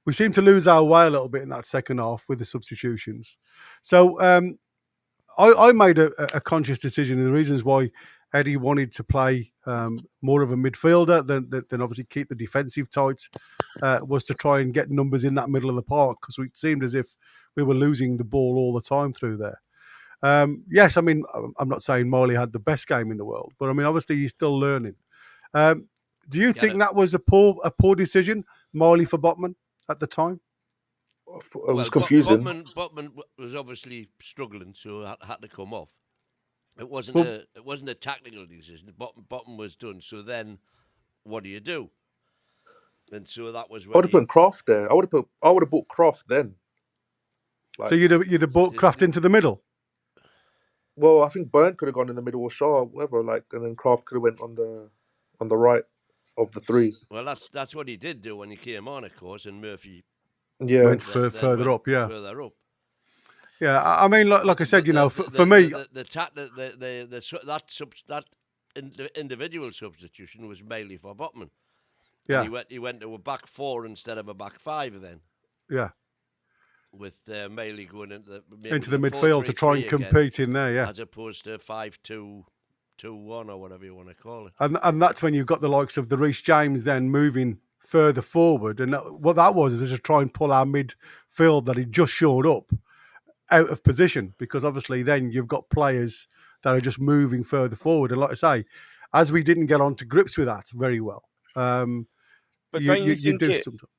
we seem to lose our way a little bit in that second half with the substitutions. So I made a conscious decision, and the reasons why Eddie wanted to play more of a midfielder than obviously keep the defensive tight, was to try and get numbers in that middle of the park, because it seemed as if we were losing the ball all the time through there. Yes, I mean, I'm not saying Miley had the best game in the world, but I mean, obviously he's still learning. Do you think that was a poor decision, Miley for Botman at the time? It was confusing. Botman was obviously struggling, so had to come off. It wasn't a tactical decision. Botman was done. So then, what do you do? And so that was when I would have put Kraft there. I would have bought Kraft then. Like, so you'd have bought Kraft into the middle. Well, I think Burn could have gone in the middle, or Shaw, or whatever. Like, and then Kraft could have went on the right of the three. Well, that's what he did do when he came on, of course, and Murphy went further up. Yeah, further up. Yeah, I mean, like I said, for me, that individual substitution was mainly for Botman. Yeah, and he went to a back four instead of a back five then. Yeah, with Maley going into the midfield to try and compete in there. Yeah, as opposed to 5-2-2-1 or whatever you want to call it. And that's when you've got the likes of the Reece James then moving further forward, and what that was to try and pull our midfield that he just showed up out of position, because obviously then you've got players that are just moving further forward. And like I say, as we didn't get on to grips with that very well, but don't you think do sometimes.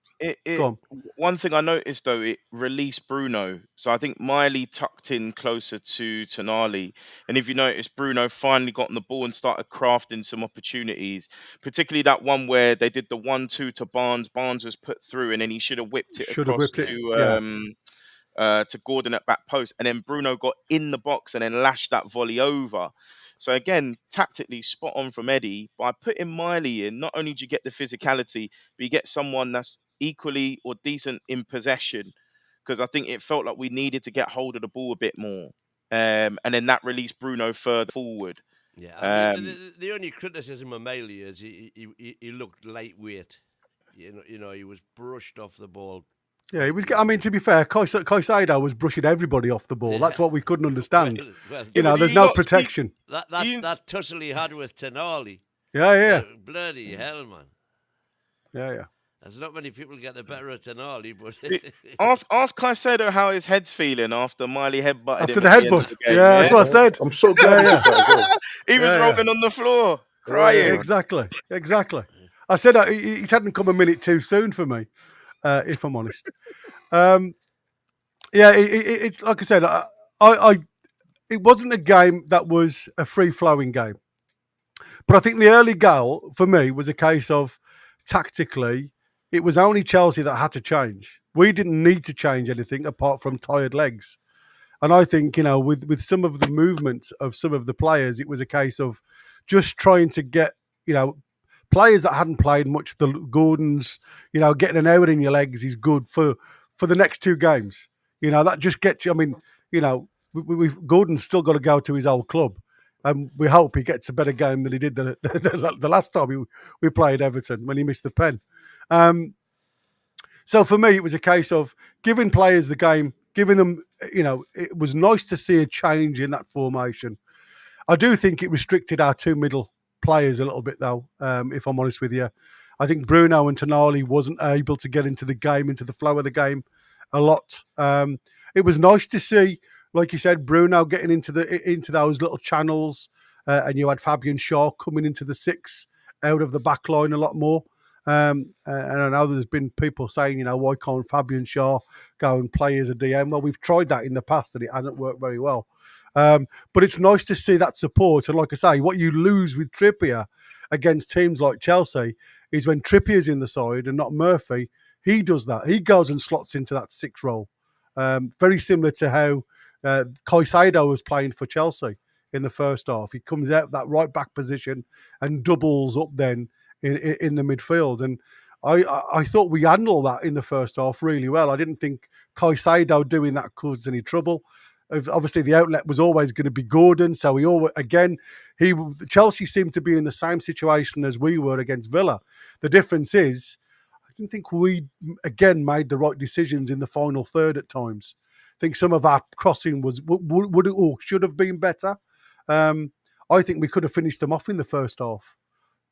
Go on. One thing I noticed though, it released Bruno, so I think Miley tucked in closer to Tonali, and if you notice, Bruno finally got on the ball and started crafting some opportunities, particularly that one where they did the 1-2 to Barnes. Barnes was put through, and then he should have whipped it across to Gordon at back post, and then Bruno got in the box and then lashed that volley over. So again, tactically spot on from Eddie. By putting Miley in, not only do you get the physicality, but you get someone that's equally or decent in possession, because I think it felt like we needed to get hold of the ball a bit more, and then that released Bruno further forward. Yeah, I mean, the only criticism of Miley is he looked lightweight. You know, he was brushed off the ball. Yeah, he was. I mean, to be fair, Caicedo was brushing everybody off the ball. Yeah. That's what we couldn't understand. Well, there's no protection. That tussle he had with Tonali. Yeah. Bloody hell, man. Yeah. There's not many people get the better of Tonali, but ask Caicedo how his head's feeling after Miley headbutted after the headbutt. Yeah, that's what I said. I'm so glad. He was rolling on the floor, crying. Yeah, exactly. I said he hadn't come a minute too soon for me. If I'm honest, it's like I said, it wasn't a game that was a free-flowing game, but I think the early goal for me was a case of tactically, it was only Chelsea that had to change. We didn't need to change anything apart from tired legs, and I think with some of the movement of some of the players, it was a case of just trying to get players that hadn't played much, the Gordons, getting an hour in your legs is good for the next two games. That just gets you. I mean, Gordon's still got to go to his old club, and we hope he gets a better game than he did the last time we played Everton when he missed the pen. So for me, it was a case of giving players the game, giving them. It was nice to see a change in that formation. I do think it restricted our two middle players a little bit, though, if I'm honest with you. I think Bruno and Tonali wasn't able to get into the game, into the flow of the game a lot. It was nice to see, like you said, Bruno getting into those little channels, and you had Fabian Shaw coming into the six out of the back line a lot more. And I know there's been people saying, why can't Fabian Shaw go and play as a DM? Well, we've tried that in the past and it hasn't worked very well. But it's nice to see that support. And like I say, what you lose with Trippier against teams like Chelsea is when Trippier's in the side and not Murphy, he does that. He goes and slots into that sixth role. Very similar to how Caicedo was playing for Chelsea in the first half. He comes out of that right back position and doubles up then in the midfield. And I thought we handled that in the first half really well. I didn't think Caicedo doing that caused any trouble. Obviously, the outlet was always going to be Gordon. So Chelsea seemed to be in the same situation as we were against Villa. The difference is, I didn't think we, again, made the right decisions in the final third at times. I think some of our crossing was would or should have been better. I think we could have finished them off in the first half,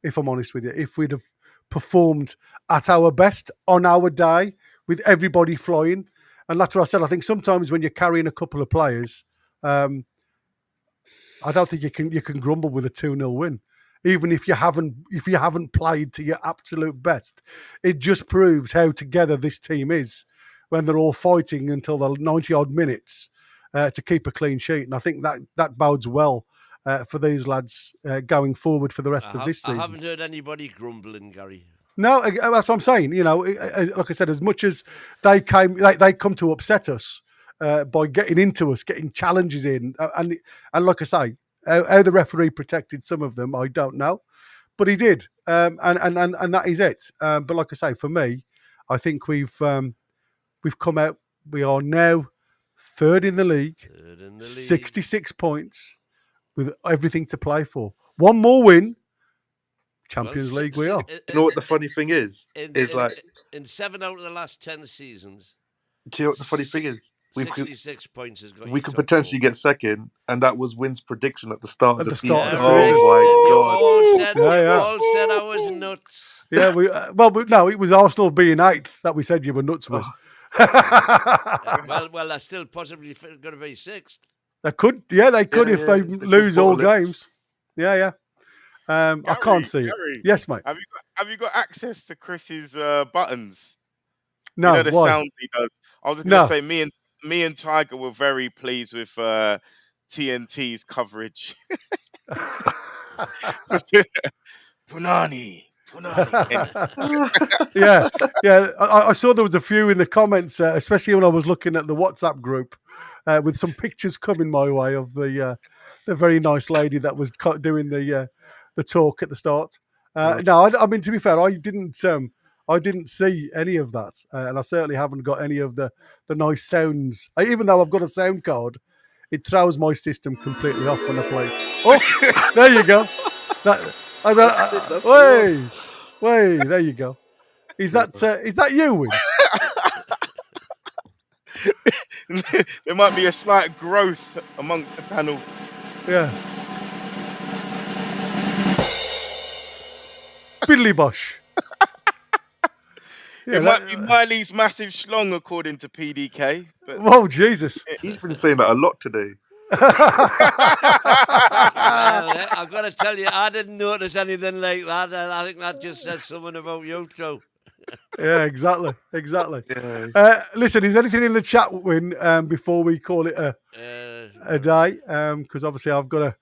if I'm honest with you, if we'd have performed at our best on our day with everybody flying. And that's what I said. I think sometimes when you're carrying a couple of players, I don't think you can grumble with a 2-0 win. Even if you haven't played to your absolute best, it just proves how together this team is when they're all fighting until the 90-odd minutes to keep a clean sheet. And I think that bodes well for these lads going forward for the rest of this season. I haven't heard anybody grumbling, Gary. No, that's what I'm saying. You know, like I said, as much as they come to upset us by getting into us, getting challenges in, and like I say, how the referee protected some of them, I don't know, but he did, and that is it. But like I say, for me, I think we've come out. We are now third in the league, 66 points, with everything to play for. One more win. Champions League we are. You know what the funny thing is? In 7 out of the last 10 seasons. Do you know what the funny thing is? 66 points has got. We could potentially get second, and that was Wynn's prediction at the start of the season. Oh my God! You all said I was nuts. Yeah, no, it was Arsenal being 8th that we said you were nuts with. Well, they're still possibly going to be 6th. They could if they lose all games. Yeah. Gary, I can't see it. Yes, mate. Have you got access to Chris's buttons? No, you know the why? sounds he does. I was going to say me and Tiger were very pleased with TNT's coverage. Punani. yeah. I saw there was a few in the comments, especially when I was looking at the WhatsApp group, with some pictures coming my way of the very nice lady that was doing the talk at the start. No, I mean, to be fair, I didn't see any of that, and I certainly haven't got any of the nice sounds. Even though I've got a sound card, it throws my system completely off when I play. Oh, there you go. Wait, there you go. Is that you, Win? There might be a slight growth amongst the panel. Yeah. Billy Bosh. Yeah, it might be Miley's massive schlong, according to PDK. But oh, Jesus. He's been saying that a lot today. Well, I've got to tell you, I didn't notice anything like that. I think that just says something about you, too. Yeah, exactly. Yeah. Listen, is anything in the chat, Win, before we call it a day? Because obviously I've got to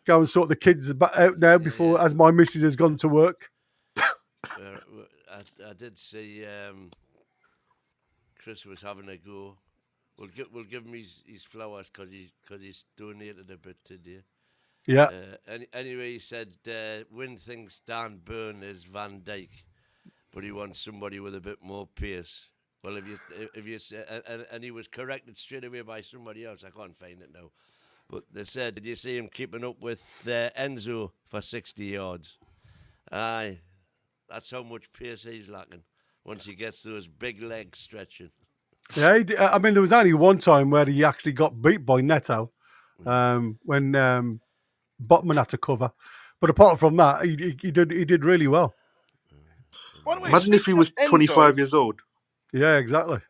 go and sort the kids out now as my missus has gone to work. I did see Chris was having a go. We'll give him his flowers because he's donated a bit today. Yeah. Anyway, he said Win thinks Dan Burn is Van Dijk, but he wants somebody with a bit more pace. Well, if you say, and he was corrected straight away by somebody else. I can't find it now, but they said, did you see him keeping up with Enzo for 60 yards? Aye, that's how much pace he's lacking once he gets those big legs stretching. Yeah, I mean, there was only one time where he actually got beat by Neto when Botman had to cover. But apart from that, he did really well. By the way, imagine if he was 25 years old. Yeah, exactly.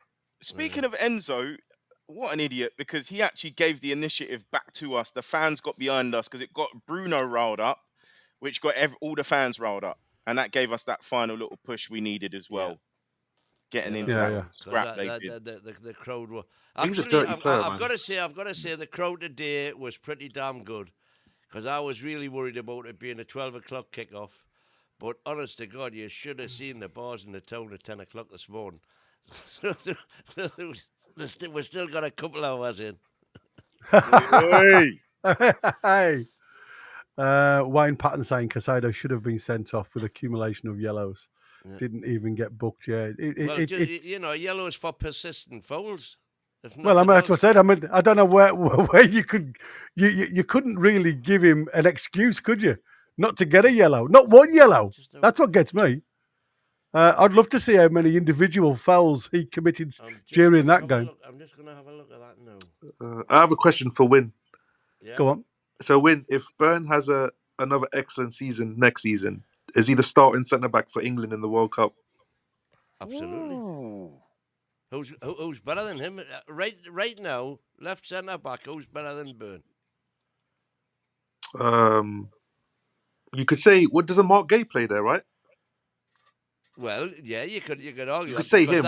Speaking of Enzo, what an idiot, because he actually gave the initiative back to us. The fans got behind us because it got Bruno riled up, which got all the fans riled up. And that gave us that final little push we needed as well. Getting into that scrap they did. The crowd were actually. I've got to say, the crowd today was pretty damn good, because I was really worried about it being a 12 o'clock kickoff. But honest to God, you should have seen the bars in the town at 10 o'clock this morning. We've still got a couple hours in. Hey. Wayne Patton saying Casado should have been sent off with accumulation of yellows. Yeah. Didn't even get booked. Yeah, yellows for persistent fouls. Well, I mean, that's what I said. I mean, I don't know where you could, you couldn't really give him an excuse, could you? Not to get a yellow, not one yellow. That's what gets me. I'd love to see how many individual fouls he committed during that game. I'm just going to have a look at that now. I have a question for Win. Yeah. Go on. So, if Byrne has another excellent season next season, is he the starting centre back for England in the World Cup? Absolutely. Ooh. Who's better than him? Right now, left centre back. Who's better than Byrne? You could say, what doesn't Mark Gay play there, right? Well, yeah, you could argue You that could say because him,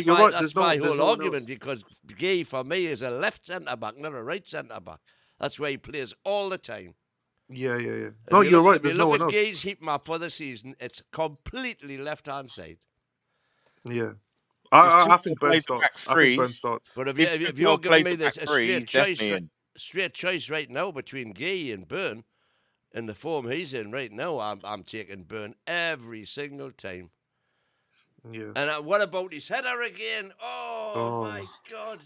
you're right. That's my whole argument because Gay for me is a left centre back, not a right centre back. That's where he plays all the time. Yeah. No, you're right. There's no one else. If you look at Gay's heat map for the season, it's completely left-hand side. Yeah. I think Byrne starts. But if you're giving me this straight choice right now between Gay and Byrne, in the form he's in right now, I'm taking Byrne every single time. Yeah. And what about his header again? Oh. My God!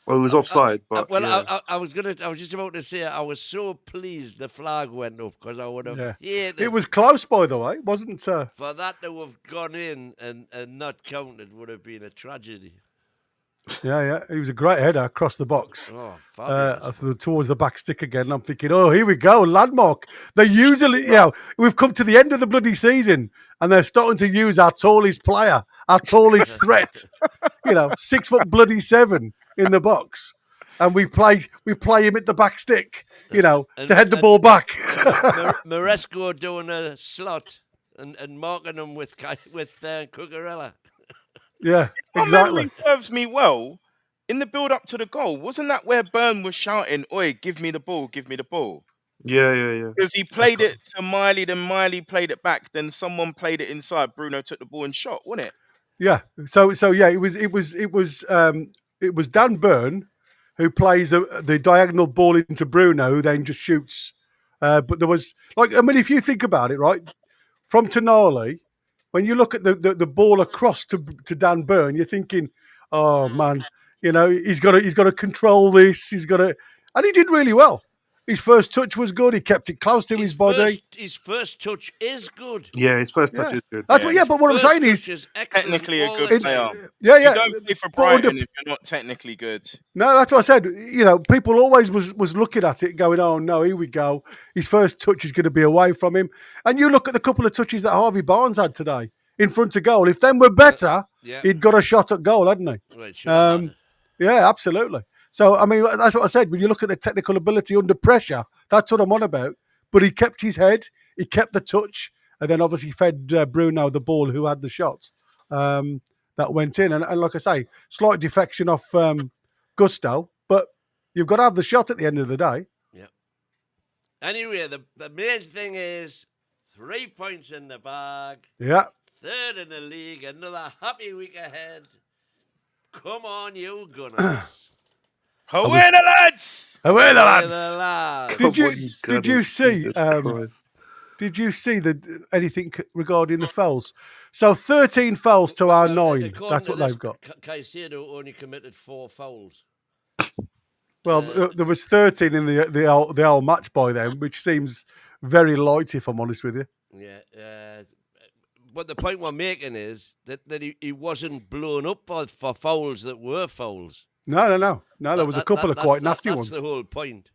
Well, it was offside, but I was just about to say I was so pleased the flag went up because I would have hated it. Was close, by the way, wasn't it? For that to have gone in and not counted would have been a tragedy. Yeah. He was a great header across the box. Oh, towards the back stick again. I'm thinking, oh, here we go, landmark. They usually, we've come to the end of the bloody season and they're starting to use our tallest player, our tallest threat. 6 foot bloody 7 in the box, and we play him at the back stick, to head the ball back. Maresco doing a slot and marking him with Cucurella. Yeah, exactly. If my memory serves me well, in the build up to the goal, wasn't that where Byrne was shouting, "Oi, give me the ball, give me the ball"? Yeah. Because he played it to Miley, then Miley played it back, then someone played it inside. Bruno took the ball and shot, wasn't it? Yeah. So yeah, it was Dan Byrne who plays the diagonal ball into Bruno, who then just shoots. But there was if you think about it, right, from Tonali, when you look at the ball across to Dan Byrne, you're thinking, oh man, he's got to control this. And he did really well. His first touch was good. He kept it close to his body. His first touch is good. Yeah, his first touch is good. That's but what I'm saying is technically a good player. Yeah. You don't play for Brighton if you're not technically good. No, that's what I said. People always was looking at it going, oh no, here we go. His first touch is going to be away from him. And you look at the couple of touches that Harvey Barnes had today in front of goal. If them were better, he'd got a shot at goal, hadn't he? Right, yeah, absolutely. So, that's what I said. When you look at the technical ability under pressure, that's what I'm on about. But he kept his head, he kept the touch, and then obviously fed Bruno the ball, who had the shot that went in. And like I say, slight defection off Gusto, but you've got to have the shot at the end of the day. Yeah. Anyway, the main thing is 3 points in the bag. Yeah. Third in the league, another happy week ahead. Come on, you Gunners. Away the lads! Away the lads! Did you see? Did you see anything regarding the fouls? So 13 fouls to our 9. That's what they've got. Caicedo only committed 4 fouls. Well, there was 13 in the whole match by then, which seems very light, if I'm honest with you. Yeah. But the point we're making is that he wasn't blown up for fouls that were fouls. No. There was a couple of quite nasty ones. That's the whole point.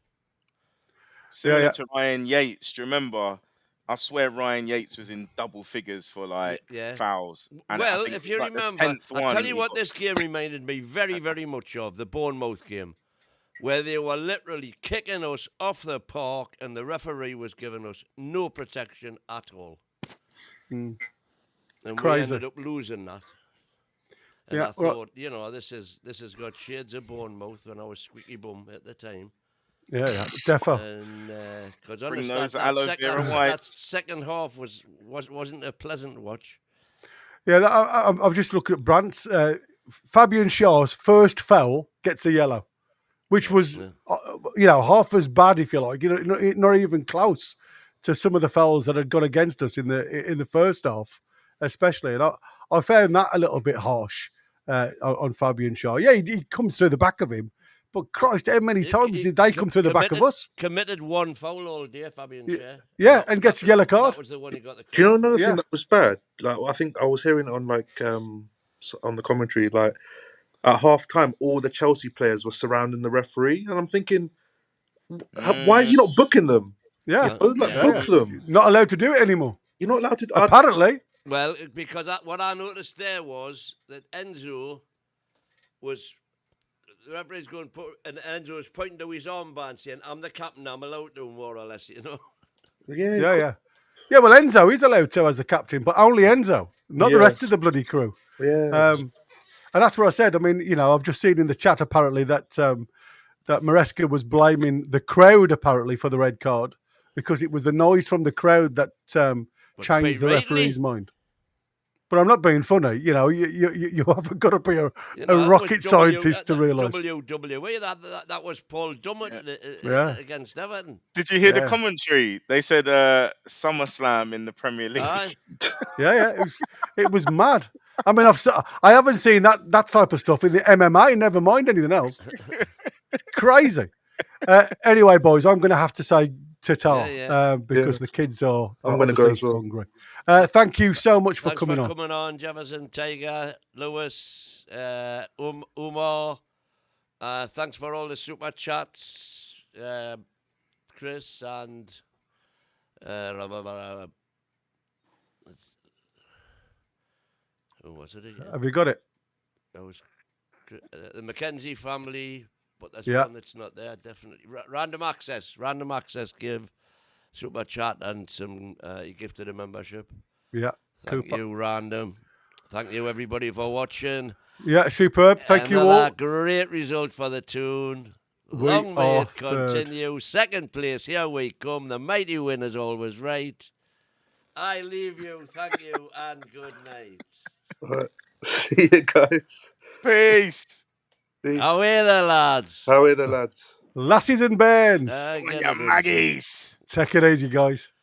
Similar to Ryan Yates. Do you remember? I swear Ryan Yates was in double figures for fouls. And if you remember, I'll tell you what this game reminded me very, very much of, the Bournemouth game, where they were literally kicking us off the park and the referee was giving us no protection at all. And crazy. we ended up losing that. And I thought, this has got shades of Bournemouth when I was squeaky bum at the time. Yeah, defo. And because that second half wasn't a pleasant watch. Yeah, I've just looked at Brandt's. Fabian Schär's first foul gets a yellow, which was half as bad, if you like. Not even close to some of the fouls that had gone against us in the first half, especially. And I found that a little bit harsh on Fabian Schär. Yeah, he comes through the back of him, but Christ, how many times did they come through the back of us? Committed 1 foul all day, Fabian Schär. Yeah, and gets a yellow card. That was the one he got the card. Do you know another thing that was bad? I think I was hearing on on the commentary, at half time, all the Chelsea players were surrounding the referee, and I'm thinking, Why is he not booking them? Yeah, Book them. Not allowed to do it anymore. You're not allowed to. Apparently. Well, because what I noticed there was that Enzo was. The referee's going to put, and Enzo was pointing to his armband saying, "I'm the captain, I'm allowed to," more or less, you know. Yeah. Yeah, well, Enzo is allowed to as the captain, but only Enzo, not the rest of the bloody crew. Yeah. And that's what I said. I mean, you know, I've just seen in the chat apparently that that Maresca was blaming the crowd apparently for the red card because it was the noise from the crowd that changed the referee's mind. But I'm not being funny. You know, you haven't got to be a rocket scientist to realise. WWE, that was Paul Dummett against Everton. Did you hear the commentary? They said SummerSlam in the Premier League. It was mad. I mean, I haven't seen that type of stuff in the MMA. Never mind anything else. It's crazy. Anyway, boys, I'm going to have to say ta-ta because the kids are I'm going to go as well. Hungry. Thank you so much for coming on. Coming on, Jefferson, Tiger, Lewis, Umar. Thanks for all the super chats, Chris and who was it again? Have you got it? That was the Mackenzie family, but there's one that's not there. Definitely random access. Random access give super chat and some gifted a membership. Yeah, thank you, Random. Thank you, everybody, for watching. Yeah, superb. Thank you all. Great result for the Toon. Long may it continue. Second place, here we come. The mighty win is always right. I leave you. Thank you, and good night. Right. See you guys. Peace. Away the lads. Away the lads. Lassies and bairns. Yeah, Maggies. Take it easy, guys.